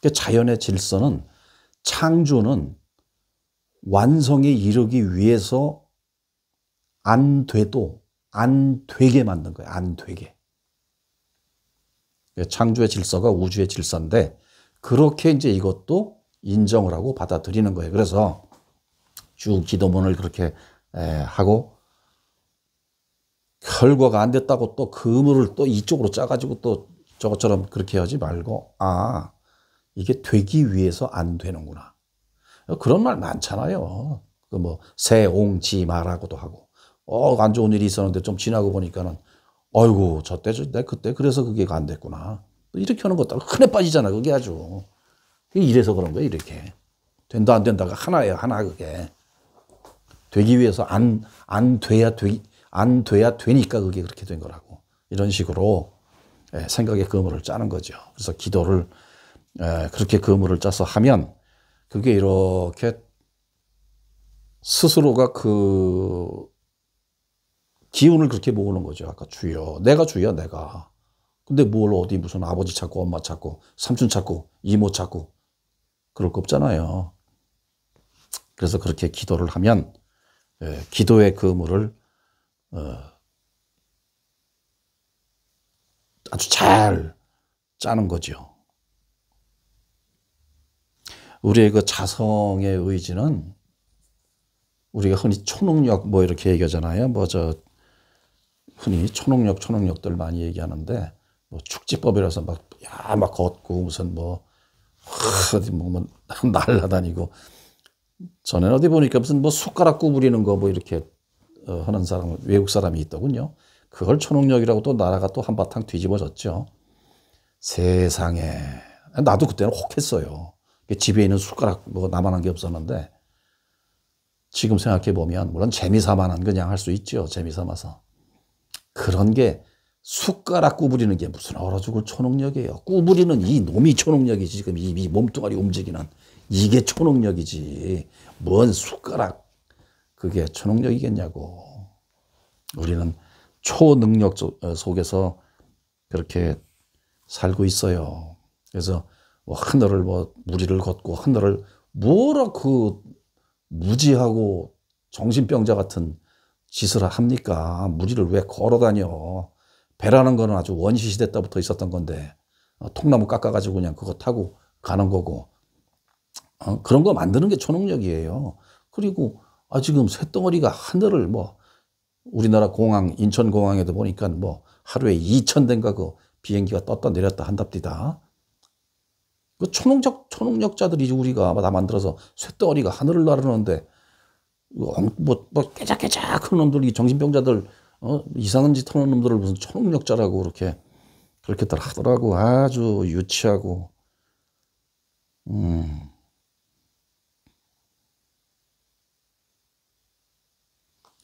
그러니까 자연의 질서는, 창조는 완성에 이르기 위해서 안 돼도 안 되게 만든 거예요. 안 되게. 창조의 질서가 우주의 질서인데, 그렇게 이제 이것도 인정을 하고 받아들이는 거예요. 그래서 쭉 기도문을 그렇게 하고, 결과가 안 됐다고 또 그물을 또 이쪽으로 짜가지고 또 저것처럼 그렇게 하지 말고, 이게 되기 위해서 안 되는구나. 그런 말 많잖아요. 새옹지마라고도 하고. 안 좋은 일이 있었는데 좀 지나고 보니까는, 아이고, 그때 그래서 그게 안 됐구나. 이렇게 하는 것도 흔해 빠지잖아, 그게 아주. 이래서 그런 거예요, 이렇게. 된다, 안 된다가 하나예요, 하나, 그게. 되기 위해서 안 돼야 되니까 그게 그렇게 된 거라고. 이런 식으로 생각의 그물을 짜는 거죠. 그래서 기도를 그렇게 그물을 짜서 하면, 그게 이렇게 스스로가 그 기운을 그렇게 모으는 거죠. 아까 주여, 내가 주여, 내가. 근데 무슨 아버지 찾고 엄마 찾고 삼촌 찾고 이모 찾고 그럴 거 없잖아요. 그래서 그렇게 기도를 하면 기도의 그물을 아주 잘 짜는 거죠. 우리의 그 자성의 의지는 우리가 흔히 초능력 뭐 이렇게 얘기하잖아요. 뭐 흔히 초능력들 많이 얘기하는데 뭐 축지법이라서 막 걷고 무슨 어디 날아다니고 전에 어디 보니까 무슨 숟가락 구부리는 거 이렇게 하는 사람 외국 사람이 있더군요. 그걸 초능력이라고 또 나라가 또 한바탕 뒤집어졌죠. 세상에 나도 그때는 혹했어요. 집에 있는 숟가락 나만한 게 없었는데 지금 생각해 보면 물론 재미삼아는 그냥 할 수 있죠. 재미삼아서 그런 게 숟가락 구부리는 게 무슨 얼어 죽을 초능력이에요. 구부리는 이 놈이 초능력이지. 지금 이 몸뚱아리 움직이는 이게 초능력이지. 뭔 숟가락 그게 초능력이겠냐고. 우리는 초능력 속에서 그렇게 살고 있어요. 그래서 하늘을 무리를 걷고 하늘을 뭐라 그 무지하고 정신병자 같은 짓을 합니까? 무리를 왜 걸어 다녀? 배라는 거는 아주 원시시대 때부터 있었던 건데 통나무 깎아가지고 그냥 그거 타고 가는 거고 그런 거 만드는 게 초능력이에요. 그리고 지금 쇳덩어리가 하늘을 우리나라 공항 인천공항에도 보니까 하루에 2,000대인가 그 비행기가 떴다 내렸다 한답디다. 그 초능력자들이 우리가 다 만들어서 쇳덩어리가 하늘을 나르는데 깨작깨작 하는 놈들, 이 정신병자들, 이상한 짓 하는 놈들을 무슨 초능력자라고 그렇게들 하더라고. 아주 유치하고,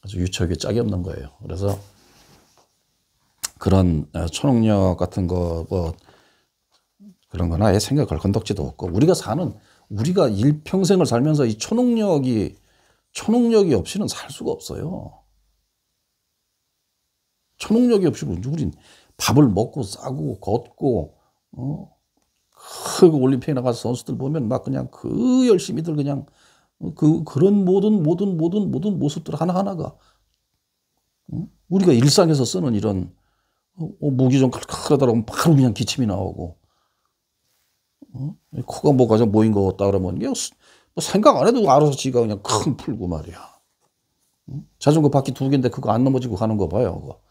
아주 유치하게 짝이 없는 거예요. 그래서 그런 초능력 같은 거, 그런 거나 아예 생각할 건덕지도 없고, 우리가 일평생을 살면서 이 초능력이 없이는 살 수가 없어요. 초능력이 없이 우린 밥을 먹고 싸고 걷고 그 올림픽에 나가서 선수들 보면 막 그냥 그 열심히들 그냥 그런 모든 모습들 하나하나가 우리가 일상에서 쓰는 이런 목이 좀 칼칼하다 그러면 바로 그냥 기침이 나오고 코가 뭐가 좀 모인 것 같다 그러면 생각 안 해도 알아서 지가 그냥 큰 풀고 말이야. 자전거 바퀴 2개인데 그거 안 넘어지고 가는 거 봐요. 그거.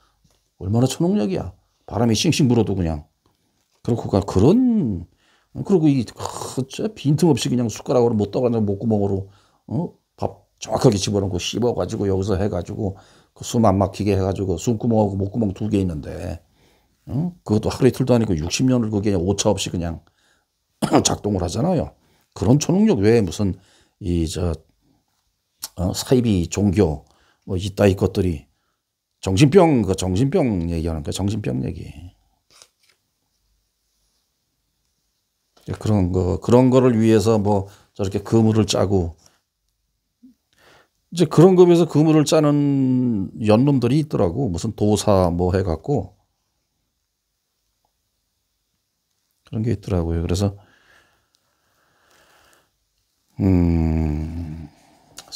얼마나 초능력이야. 바람이 싱싱 불어도 그냥. 그리고 빈틈없이 그냥 숟가락으로 못 떠가는 목구멍으로 밥 정확하게 집어넣고 씹어가지고 여기서 해가지고 숨 안 막히게 해가지고 숨구멍하고 목구멍 2개 있는데 그것도 하루 이틀도 아니고 60년을 그게 오차 없이 그냥 작동을 하잖아요. 그런 초능력 외에 무슨 사이비 종교 이따위 것들이 정신병 얘기하는 거야. 정신병 얘기. 그런 거를 위해서 저렇게 그물을 짜고 이제 그런 거 위해서 그물을 짜는 연놈들이 있더라고. 무슨 도사 해갖고 그런 게 있더라고요. 그래서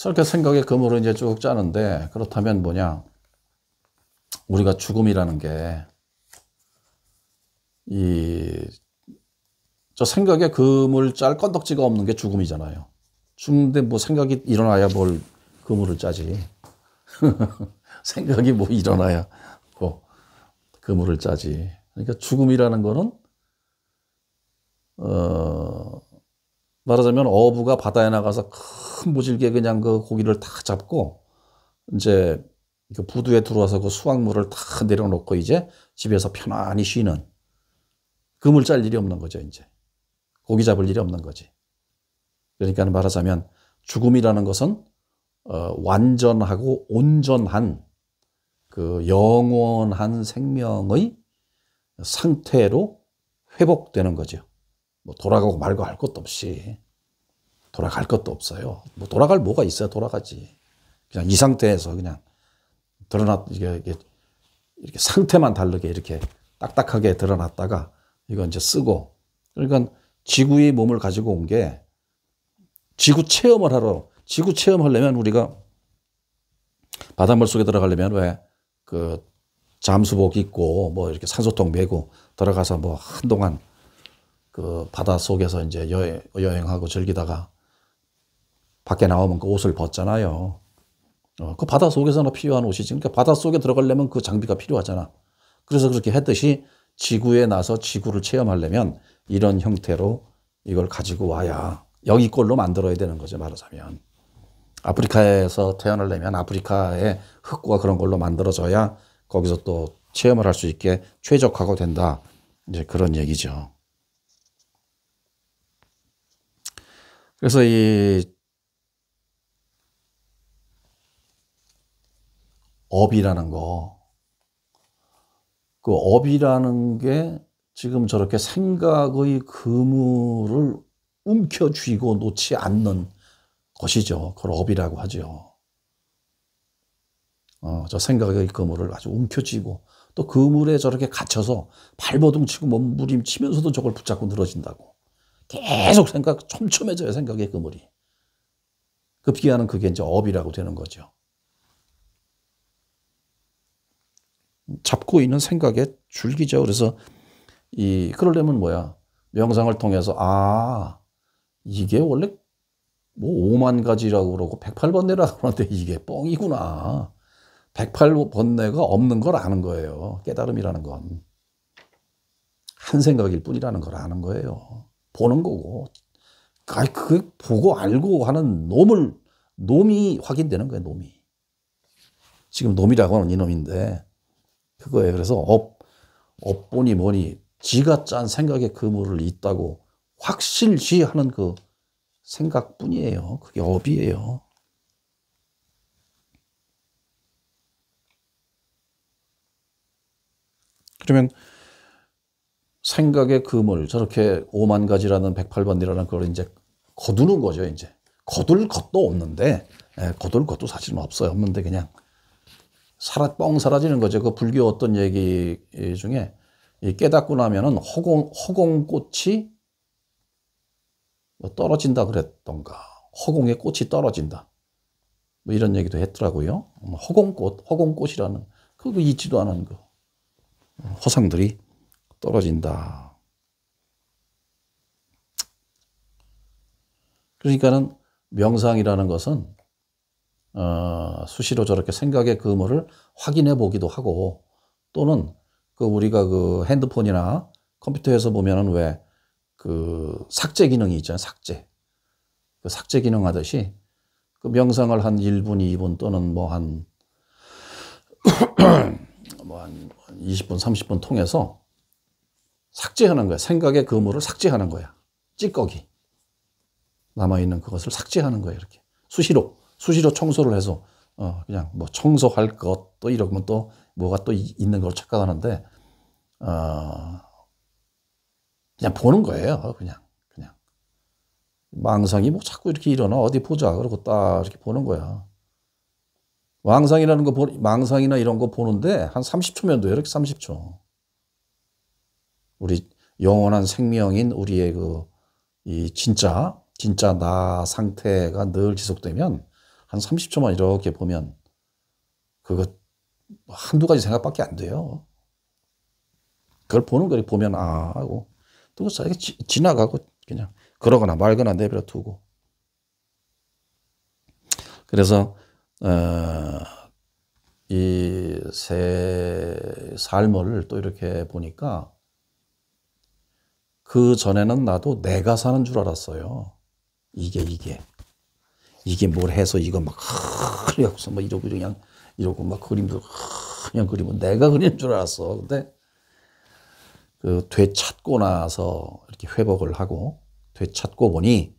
그렇게 생각의 그물을 이제 쭉 짜는데 그렇다면 우리가 죽음이라는 게 저 생각에 그물 짤 건덕지가 없는 게 죽음이잖아요. 죽는데 생각이 일어나야 뭘 그물을 짜지. 생각이 일어나야 그물을 짜지. 그러니까 죽음이라는 거는 말하자면 어부가 바다에 나가서 큰 모질게 그냥 그 고기를 다 잡고 이제 그 부두에 들어와서 그 수확물을 다 내려놓고 이제 집에서 편안히 쉬는 그물 짤 일이 없는 거죠. 이제 고기 잡을 일이 없는 거지. 그러니까 말하자면 죽음이라는 것은 완전하고 온전한 그 영원한 생명의 상태로 회복되는 거죠. 돌아가고 말고 할 것도 없이. 돌아갈 것도 없어요. 돌아갈 뭐가 있어야 돌아가지. 그냥 이 상태에서 그냥 이게 상태만 다르게 이렇게 딱딱하게 드러났다가 이거 이제 쓰고. 그러니까 지구의 몸을 가지고 온 게 지구 체험하려면 우리가 바닷물 속에 들어가려면 왜 잠수복 입고 이렇게 산소통 메고 들어가서 한동안 그 바다 속에서 이제 여행하고 즐기다가 밖에 나오면 그 옷을 벗잖아요. 그 바다 속에서나 필요한 옷이지. 그러니까 바다 속에 들어가려면 그 장비가 필요하잖아. 그래서 그렇게 했듯이 지구에 나서 지구를 체험하려면 이런 형태로 이걸 가지고 와야 여기 꼴로 만들어야 되는 거죠. 말하자면. 아프리카에서 태어나려면 아프리카의 흙과 그런 걸로 만들어져야 거기서 또 체험을 할 수 있게 최적화가 된다. 이제 그런 얘기죠. 그래서 이 업이라는 거, 그 업이라는 게 지금 저렇게 생각의 그물을 움켜쥐고 놓지 않는 것이죠. 그걸 업이라고 하죠. 저 생각의 그물을 아주 움켜쥐고 또 그물에 저렇게 갇혀서 발버둥 치고 몸부림치면서도 저걸 붙잡고 늘어진다고. 계속 촘촘해져요, 생각의 그물이. 급기야는 그게 이제 업이라고 되는 거죠. 잡고 있는 생각의 줄기죠. 그래서 그러려면 뭐야? 명상을 통해서, 이게 원래 뭐 5만 가지라고 그러고 108번뇌라고 그러는데 이게 뻥이구나. 108번뇌가 없는 걸 아는 거예요. 깨달음이라는 건. 한 생각일 뿐이라는 걸 아는 거예요. 보는 거고. 그 보고 알고 하는 놈이 확인되는 거예요, 놈이. 지금 놈이라고 하는 이놈인데, 그거예요. 그래서 업보니 뭐니, 지가 짠 생각의 그물을 있다고 확실시 하는 그 생각뿐이에요. 그게 업이에요. 그러면 생각의 그물, 저렇게 5만 가지라는 108번이라는 걸 이제 거두는 거죠, 이제. 거둘 것도 없는데, 거둘 것도 사실은 없어요. 없는데 그냥 뻥 사라지는 거죠. 그 불교 어떤 얘기 중에 깨닫고 나면은 허공꽃이 떨어진다 그랬던가. 허공에 꽃이 떨어진다. 뭐 이런 얘기도 했더라고요. 허공꽃이라는 그거 있지도 않은 그 허상들이 떨어진다. 그러니까는 명상이라는 것은 수시로 저렇게 생각의 그물을 확인해 보기도 하고 또는 우리가 그 핸드폰이나 컴퓨터에서 보면은 왜 그 삭제 기능이 있잖아요. 삭제. 그 삭제 기능 하듯이 그 명상을 한 1분, 2분 또는 뭐 한 20분, 30분 통해서 삭제하는 거야. 생각의 그물을 삭제하는 거야. 찌꺼기. 남아있는 그것을 삭제하는 거야. 이렇게. 수시로 청소를 해서, 그냥 뭐 청소할 것, 또 이러면 또 뭐가 또 있는 걸 착각하는데, 그냥 보는 거예요. 그냥. 망상이 뭐 자꾸 이렇게 일어나. 어디 보자. 그러고 딱 이렇게 보는 거야. 망상이나 이런 거 보는데 한 30초면 돼요. 이렇게 30초. 우리 영원한 생명인 우리의 이 진짜 나 상태가 늘 지속되면 한 30초만 이렇게 보면 그거 한두 가지 생각밖에 안 돼요. 그걸 보는 걸 보면 하고 또 이렇게 지나가고 그냥 그러거나 말거나 내버려 두고. 그래서 이 새 삶을 또 이렇게 보니까 그 전에는 나도 내가 사는 줄 알았어요. 이게 뭘 해서 이거 막 그래갖고서 막 이러고 막 그림도 그냥 그리고 내가 그리는 줄 알았어. 근데 그 되찾고 나서 이렇게 회복을 하고 되찾고 보니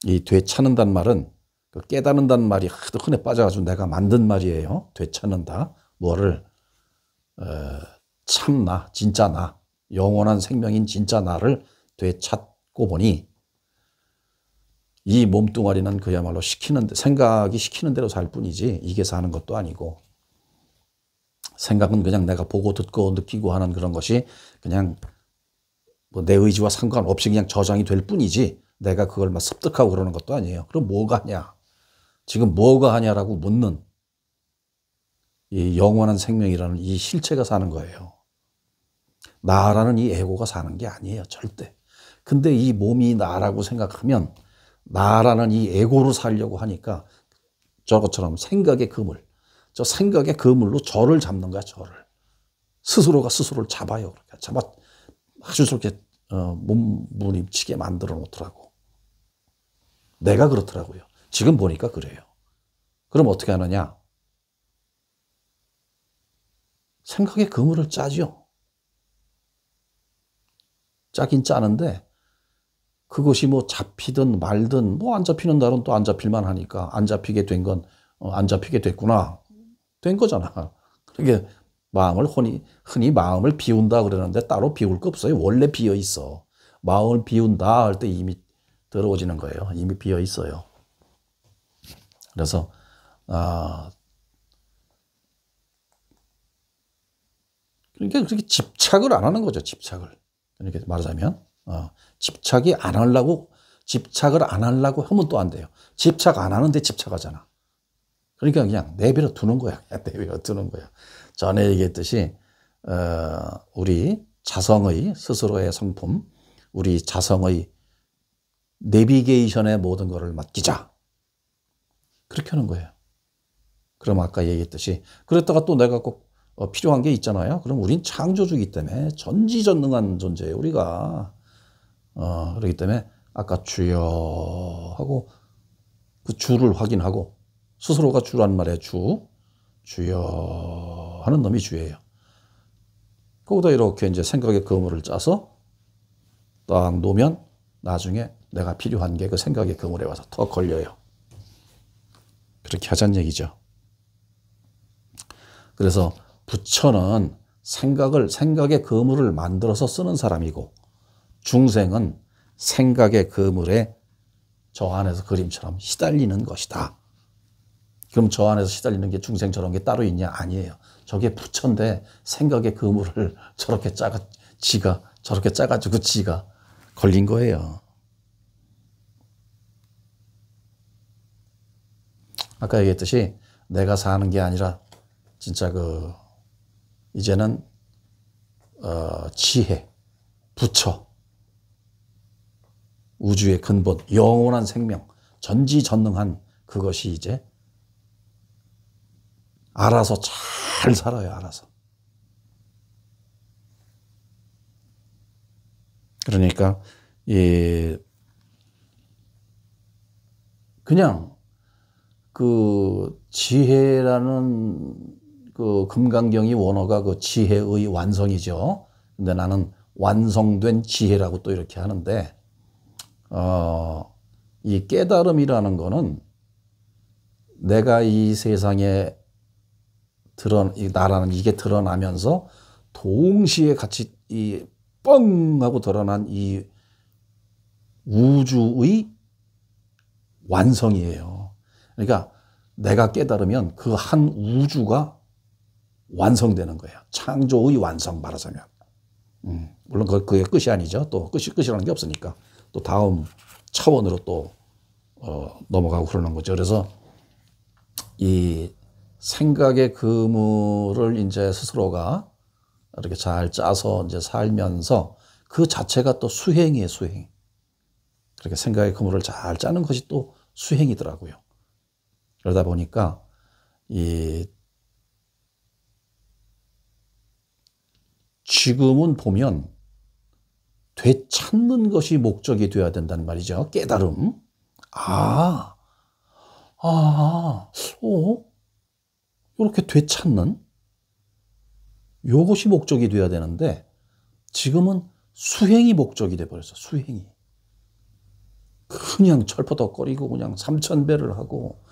이 되찾는다는 말은 그 깨닫는다는 말이 하도 흔해 빠져가지고 내가 만든 말이에요. 되찾는다. 뭐를 참나, 진짜 나, 영원한 생명인 진짜 나를 되찾고 보니 이 몸뚱아리는 그야말로 생각이 시키는 대로 살 뿐이지 이게 사는 것도 아니고 생각은 그냥 내가 보고 듣고 느끼고 하는 그런 것이 그냥 뭐 내 의지와 상관없이 그냥 저장이 될 뿐이지 내가 그걸 막 습득하고 그러는 것도 아니에요. 그럼 뭐가 하냐? 지금 뭐가 하냐라고 묻는 이 영원한 생명이라는 이 실체가 사는 거예요. 나라는 이 에고가 사는 게 아니에요. 절대. 근데 이 몸이 나라고 생각하면 나라는 이 에고로 살려고 하니까 저것처럼 생각의 그물, 저 생각의 그물로 저를 잡는 거야. 저를. 스스로가 스스로를 잡아요. 그렇게 잡아 아주 저렇게 몸부림치게 만들어 놓더라고. 내가 그렇더라고요. 지금 보니까 그래요. 그럼 어떻게 하느냐? 생각의 그물을 짜죠. 짜긴 짜는데 그것이 뭐 잡히든 말든 뭐 안 잡히는 날은 또 안 잡힐만 하니까 안 잡히게 된 건 안 잡히게 됐구나. 된 거잖아. 그게 마음을 흔히 마음을 비운다 그러는데 따로 비울 거 없어요. 원래 비어 있어. 마음을 비운다 할 때 이미 들어오지는 거예요. 이미 비어 있어요. 그래서 그러니까 그렇게 집착을 안 하는 거죠. 집착을. 이렇게 말하자면 집착을 안 하려고 하면 또 안 돼요. 집착 안 하는데 집착하잖아. 그러니까 그냥 내버려 두는 거야. 그냥 내버려 두는 거야. 전에 얘기했듯이 우리 자성의 스스로의 성품, 우리 자성의 내비게이션의 모든 것을 맡기자. 그렇게 하는 거예요. 그럼 아까 얘기했듯이 그랬다가 또 내가 꼭 필요한 게 있잖아요. 그럼 우린 창조주기 때문에 전지전능한 존재예요. 우리가 그렇기 때문에 아까 주여 하고 그 주를 확인하고 스스로가 주란 말이에요. 주여 하는 놈이 주예요. 거기다 이렇게 이제 생각의 그물을 짜서 딱 놓으면 나중에 내가 필요한 게 그 생각의 그물에 와서 더 걸려요. 그렇게 하자는 얘기죠. 그래서 부처는 생각의 그물을 만들어서 쓰는 사람이고 중생은 생각의 그물에 저 안에서 그림처럼 시달리는 것이다. 그럼 저 안에서 시달리는 게 중생 저런 게 따로 있냐? 아니에요. 저게 부처인데 생각의 그물을 저렇게 짜가지고 지가 걸린 거예요. 아까 얘기했듯이 내가 사는 게 아니라 진짜 이제는 지혜, 부처, 우주의 근본, 영원한 생명, 전지전능한 그것이 이제 알아서 잘 살아요. 알아서. 그러니까 그냥 그 지혜라는 그 금강경이 원어가 그 지혜의 완성이죠. 근데 나는 완성된 지혜라고 또 이렇게 하는데 이 깨달음이라는 거는 내가 이 세상에 나라는 이게 드러나면서 동시에 같이 이 뻥 하고 드러난 이 우주의 완성이에요. 그러니까 내가 깨달으면 그 한 우주가 완성되는 거예요. 창조의 완성 말하자면. 물론 그게 끝이 아니죠. 또 끝이라는 게 없으니까 또 다음 차원으로 또 넘어가고 그러는 거죠. 그래서 이 생각의 그물을 이제 스스로가 이렇게 잘 짜서 이제 살면서 그 자체가 또 수행이에요, 수행. 그렇게 생각의 그물을 잘 짜는 것이 또 수행이더라고요. 그러다 보니까 지금은 보면 되찾는 것이 목적이 되어야 된다는 말이죠. 깨달음. 이렇게 되찾는 요것이 목적이 되어야 되는데 지금은 수행이 목적이 돼버렸어. 수행이. 그냥 철퍼덕거리고 그냥 삼천배를 하고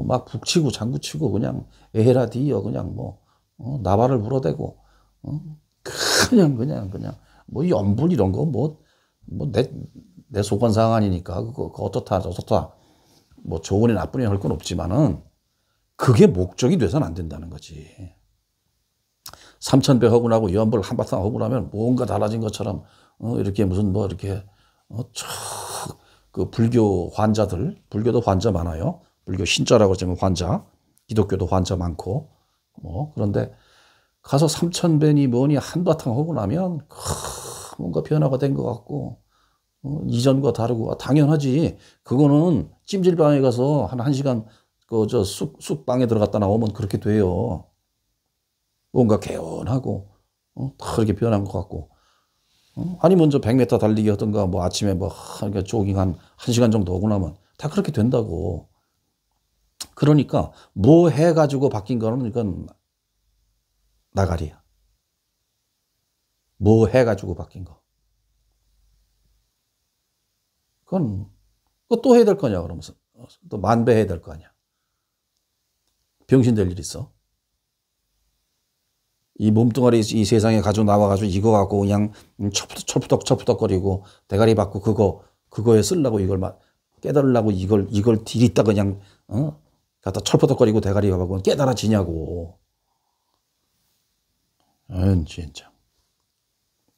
막 북치고 장구치고 그냥 에헤라디어 그냥 나발을 불어대고 그냥 뭐 염불 이런 거 내 속건상 아니니까 그거 어떻다 저렇다 뭐 좋으니 나쁘니 할 건 없지만은 그게 목적이 돼서는 안 된다는 거지. 삼천배 하고 나고 염불 한바탕 하고 나면 뭔가 달라진 것처럼 이렇게 무슨 이렇게 그 불교 환자들, 불교도 환자 많아요. 불교 신자라고 하면 환자, 기독교도 환자 많고 그런데 가서 3,000배니 뭐니 한바탕 하고 나면 뭔가 변화가 된 것 같고 이전과 다르고 당연하지. 그거는 찜질방에 가서 한 1시간 그 쑥방에 들어갔다 나오면 그렇게 돼요. 뭔가 개운하고 다 이렇게 변한 것 같고 아니 먼저 100m 달리기 하던가 뭐 아침에 뭐 조깅 한 1시간 정도 하고 나면 다 그렇게 된다고. 그러니까 뭐 해가지고 바뀐 거는 이건 나가리야. 뭐 해가지고 바뀐 거. 그건 또 해야 될 거냐 그러면서 또 만배 해야 될 거 아니야. 병신 될 일 있어. 이 몸뚱아리 이 세상에 가지고 나와가지고 이거 갖고 그냥 철푸덕거리고 대가리 받고 그거에 쓰려고 이걸 막 깨달으려고 이걸 들이다 그냥 갖다 철푸덕거리고 대가리 받고 깨달아지냐고. 진짜.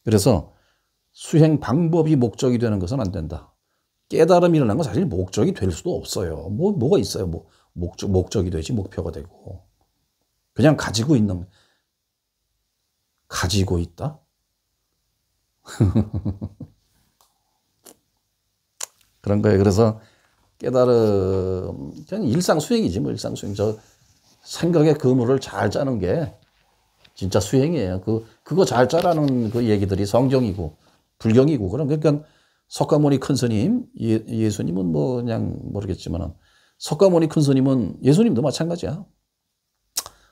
그래서 수행 방법이 목적이 되는 것은 안 된다. 깨달음이라는 건 사실 목적이 될 수도 없어요. 뭐가 있어요. 목적이 되지 목표가 되고. 그냥 가지고 있다? 그런 거예요. 그래서 깨달음, 그냥 일상수행이지, 뭐, 일상수행. 생각의 그물을 잘 짜는 게 진짜 수행이에요. 그거 잘 짜라는 그 얘기들이 성경이고, 불경이고, 그러니까 석가모니 큰 스님, 예수님은 뭐, 그냥 모르겠지만은, 석가모니 큰 스님은 예수님도 마찬가지야.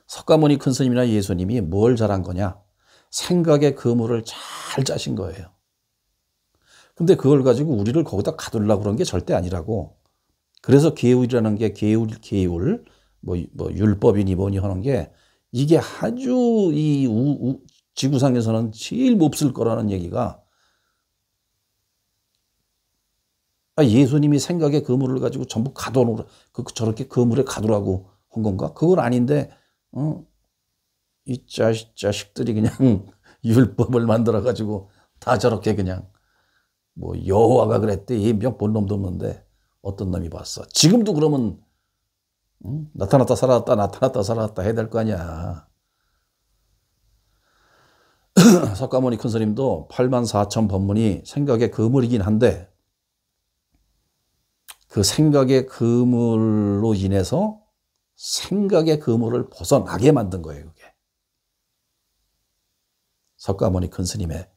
석가모니 큰 스님이나 예수님이 뭘 잘한 거냐? 생각의 그물을 잘 짜신 거예요. 근데 그걸 가지고 우리를 거기다 가두려고 그런 게 절대 아니라고. 그래서 계율이라는 게 계율, 뭐 율법이니 뭐니 하는 게 이게 아주 이 지구상에서는 제일 몹쓸 거라는 얘기가 예수님이 생각의 그물을 가지고 전부 가둬놓으라, 저렇게 그물에 가두라고 한 건가? 그건 아닌데, 이 자식들이 그냥 율법을 만들어가지고 다 저렇게 그냥 뭐 여호와가 그랬대. 이명 본 놈도 없는데 어떤 놈이 봤어. 지금도 그러면 나타났다 살아났다 해야 될 거 아니야. 석가모니 큰 스님도 84,000 법문이 생각의 그물이긴 한데 그 생각의 그물로 인해서 생각의 그물을 벗어나게 만든 거예요. 그게. 석가모니 큰 스님의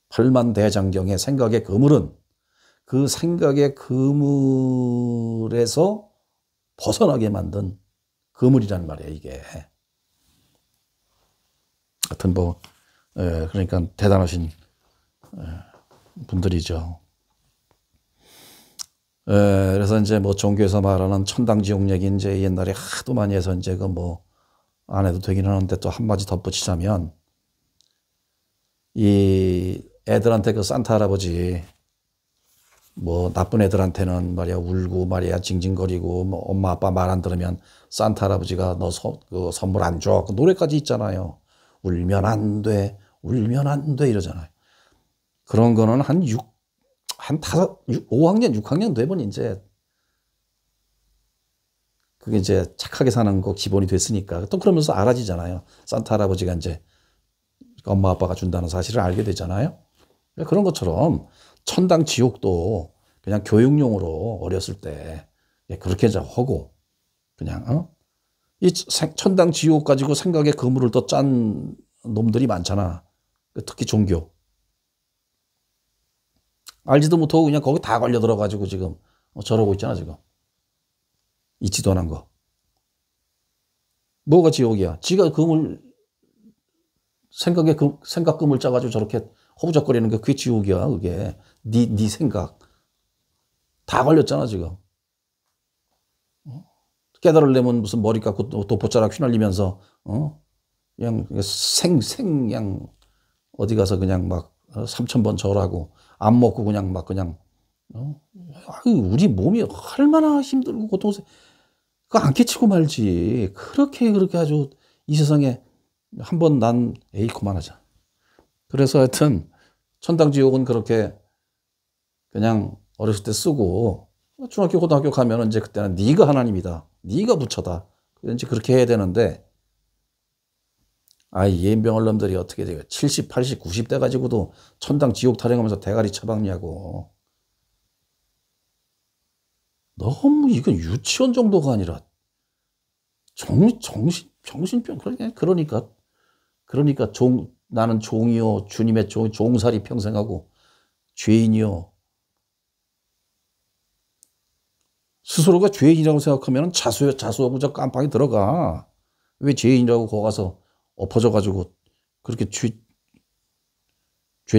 8만대장경의 생각의 그물은 그 생각의 그물에서 벗어나게 만든 그물이란 말이에요, 이게. 하여튼 그러니까 대단하신 분들이죠. 그래서 이제 뭐 종교에서 말하는 천당지옥 얘기 이제 옛날에 하도 많이 해서 이제 안 해도 되긴 하는데 또 한마디 덧붙이자면 이 애들한테 그 산타 할아버지 뭐 나쁜 애들한테는 말이야 울고 말이야 징징거리고 뭐 엄마 아빠 말 안 들으면 산타 할아버지가 너 그 선물 안 줘. 그 노래까지 있잖아요. 울면 안 돼 이러잖아요. 그런 거는 한 5학년 6학년 되면 이제 그게 이제 착하게 사는 거 기본이 됐으니까 또 그러면서 알아지잖아요. 산타 할아버지가 이제 엄마 아빠가 준다는 사실을 알게 되잖아요. 그런 것처럼 천당 지옥도 그냥 교육용으로 어렸을 때 그렇게 하고 그냥 이 천당 지옥 가지고 생각의 그물을 또 짠 놈들이 많잖아. 특히 종교. 알지도 못하고 그냥 거기 다 걸려 들어가지고 지금 저러고 있잖아 지금. 있지도 않은 거. 뭐가 지옥이야? 지가 생각 그물 짜가지고 저렇게 허우적거리는 게 그게 지옥이야. 그게 네 생각 다 걸렸잖아 지금. 깨달으려면 무슨 머리 깎고 도포자락 휘날리면서 그냥 그냥 어디 가서 그냥 막 3,000번 절하고 안 먹고 그냥 우리 몸이 얼마나 힘들고 그거 안 깨치고 말지. 그렇게 아주 이 세상에 한번 그만하자. 그래서 하여튼 천당지옥은 그렇게 그냥 어렸을 때 쓰고 중학교 고등학교 가면은 이제 그때는 네가 하나님이다. 네가 부처다. 이제 그렇게 해야 되는데 아이 예병을 놈들이 어떻게 돼요? 70, 80, 90대 가지고도 천당 지옥 타령하면서 대가리 쳐박냐고. 너무 이건 유치원 정도가 아니라 정신병. 그러니까 나는 종이요 주님의 종살이 평생하고 죄인이요. 스스로가 죄인이라고 생각하면 자수하고 저 깜빵에 들어가. 왜 죄인이라고 거기 가서 엎어져 가지고 그렇게 죄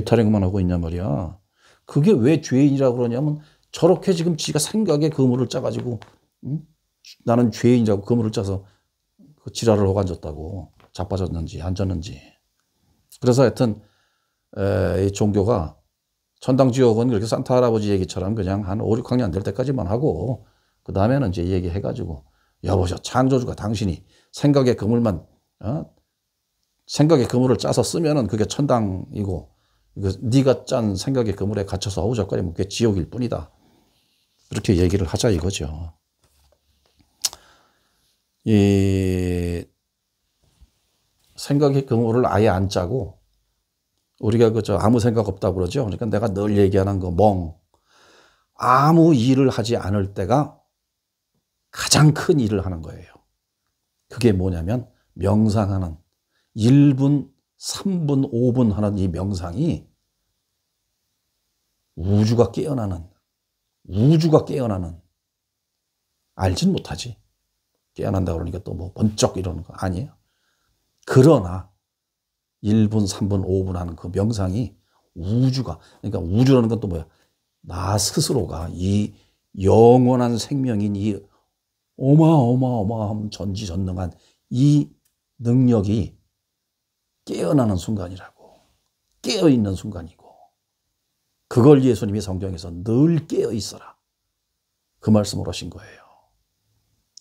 타령만 하고 있냔 말이야. 그게 왜 죄인이라고 그러냐면 저렇게 지금 지가 생각에 그물을 짜가지고 나는 죄인이라고 그물을 짜서 그 지랄을 하고 앉았다고. 자빠졌는지 안 졌는지. 그래서 하여튼 이 종교가 천당지옥은 그렇게 산타 할아버지 얘기처럼 그냥 한 5, 6학년 될 때까지만 하고 그 다음에는 이제 얘기해가지고 여보셔 창조주가 당신이 생각의 그물만 생각의 그물을 짜서 쓰면은 그게 천당이고 네가 짠 생각의 그물에 갇혀서 어우적거리면 그게 지옥일 뿐이다. 그렇게 얘기를 하자 이거죠. 이 생각의 그물을 아예 안 짜고 우리가 그저 아무 생각 없다고 그러죠. 그러니까 내가 늘 얘기하는 그 아무 일을 하지 않을 때가 가장 큰 일을 하는 거예요. 그게 뭐냐면 명상하는 1분, 3분, 5분 하는 이 명상이 우주가 깨어나는 알진 못하지. 깨어난다 그러니까 또 뭐 번쩍 이러는 거 아니에요. 그러나 1분, 3분, 5분 하는 그 명상이 그러니까 우주라는 건 또 뭐야? 나 스스로가 이 영원한 생명인 이 어마어마한 전지전능한 이 능력이 깨어나는 순간이라고. 깨어있는 순간이고. 그걸 예수님이 성경에서 늘 깨어있어라. 그 말씀을 하신 거예요.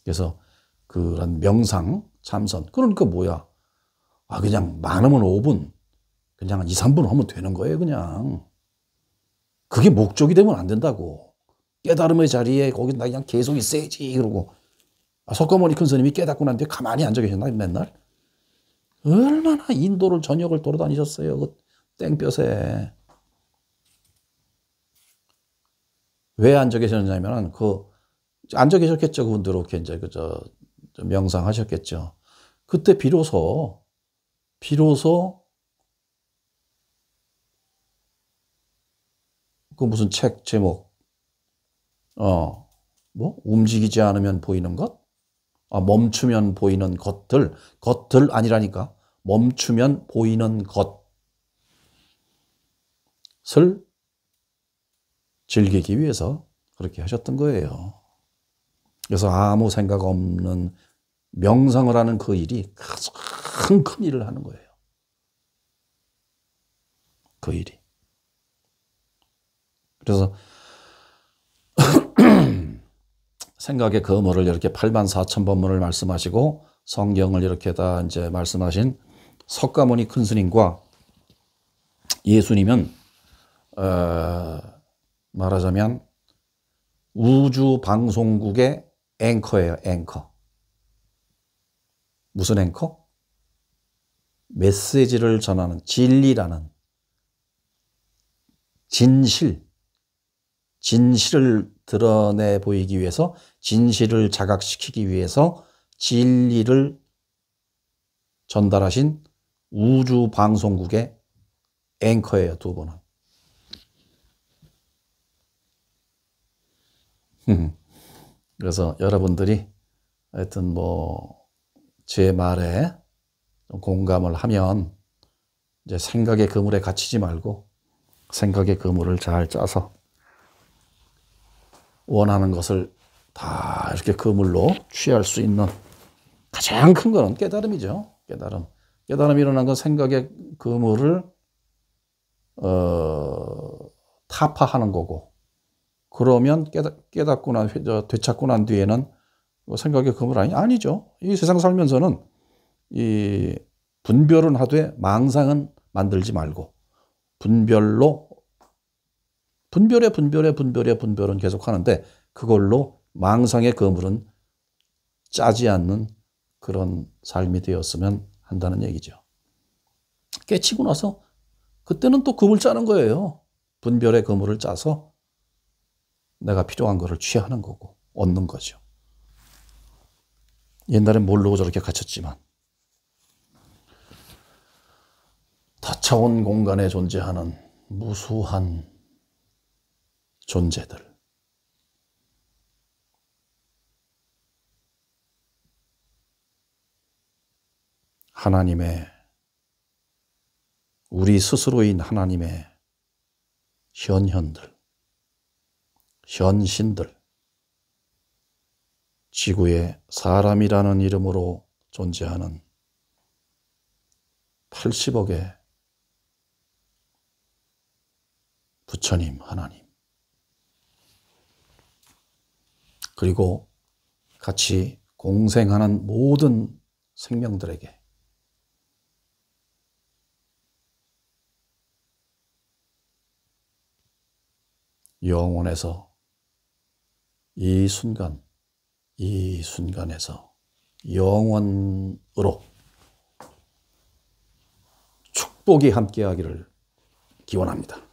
그래서 그런 명상, 참선. 그러니까 뭐야? 그냥 많으면 5분, 그냥 한 2, 3분 하면 되는 거예요, 그냥. 그게 목적이 되면 안 된다고. 깨달음의 자리에 거기 나 그냥 계속 있어야지, 그러고. 석가모니 큰 스님이 깨닫고 난 뒤에 가만히 앉아 계셨나, 맨날? 얼마나 인도를 전역을 돌아다니셨어요, 그 땡볕에. 왜 앉아 계셨냐면, 앉아 계셨겠죠, 그분들 이렇게 이제 명상하셨겠죠. 그때 비로소 그 무슨 책 제목 움직이지 않으면 보이는 것? 멈추면 보이는 것들 아니라니까. 멈추면 보이는 것을 즐기기 위해서 그렇게 하셨던 거예요. 그래서 아무 생각 없는 명상을 하는 그 일이 가장 큰 일을 하는 거예요. 그 일이. 그래서 생각의 그물을 이렇게 84,000번문을 말씀하시고 성경을 이렇게 다 이제 말씀하신 석가모니 큰 스님과 예수님은 말하자면 우주 방송국의 앵커예요, 앵커. 무슨 앵커? 메시지를 전하는 진리라는 진실을 드러내 보이기 위해서, 진실을 자각시키기 위해서 진리를 전달하신 우주 방송국의 앵커예요, 두 분은. 그래서 여러분들이 하여튼 제 말에 공감을 하면 이제 생각의 그물에 갇히지 말고 생각의 그물을 잘 짜서 원하는 것을 다 이렇게 그물로 취할 수 있는 가장 큰 거는 깨달음이죠. 깨달음이 일어난 건 생각의 그물을 타파하는 거고, 그러면 깨닫고 되찾고 난 뒤에는 생각의 그물 아니죠. 이 세상 살면서는 이 분별은 하되 망상은 만들지 말고 분별은 계속 하는데 그걸로 망상의 그물은 짜지 않는 그런 삶이 되었으면 한다는 얘기죠. 깨치고 나서 그때는 또 금을 짜는 거예요. 분별의 그물을 짜서 내가 필요한 거를 취하는 거고 얻는 거죠. 옛날엔 모르고 저렇게 갇혔지만 다차원 공간에 존재하는 무수한 존재들, 하나님의, 우리 스스로인 하나님의 현현들, 현신들, 지구에 사람이라는 이름으로 존재하는 80억의 부처님 하나님, 그리고 같이 공생하는 모든 생명들에게 영원에서 이 순간, 이 순간에서 영원으로 축복이 함께하기를 기원합니다.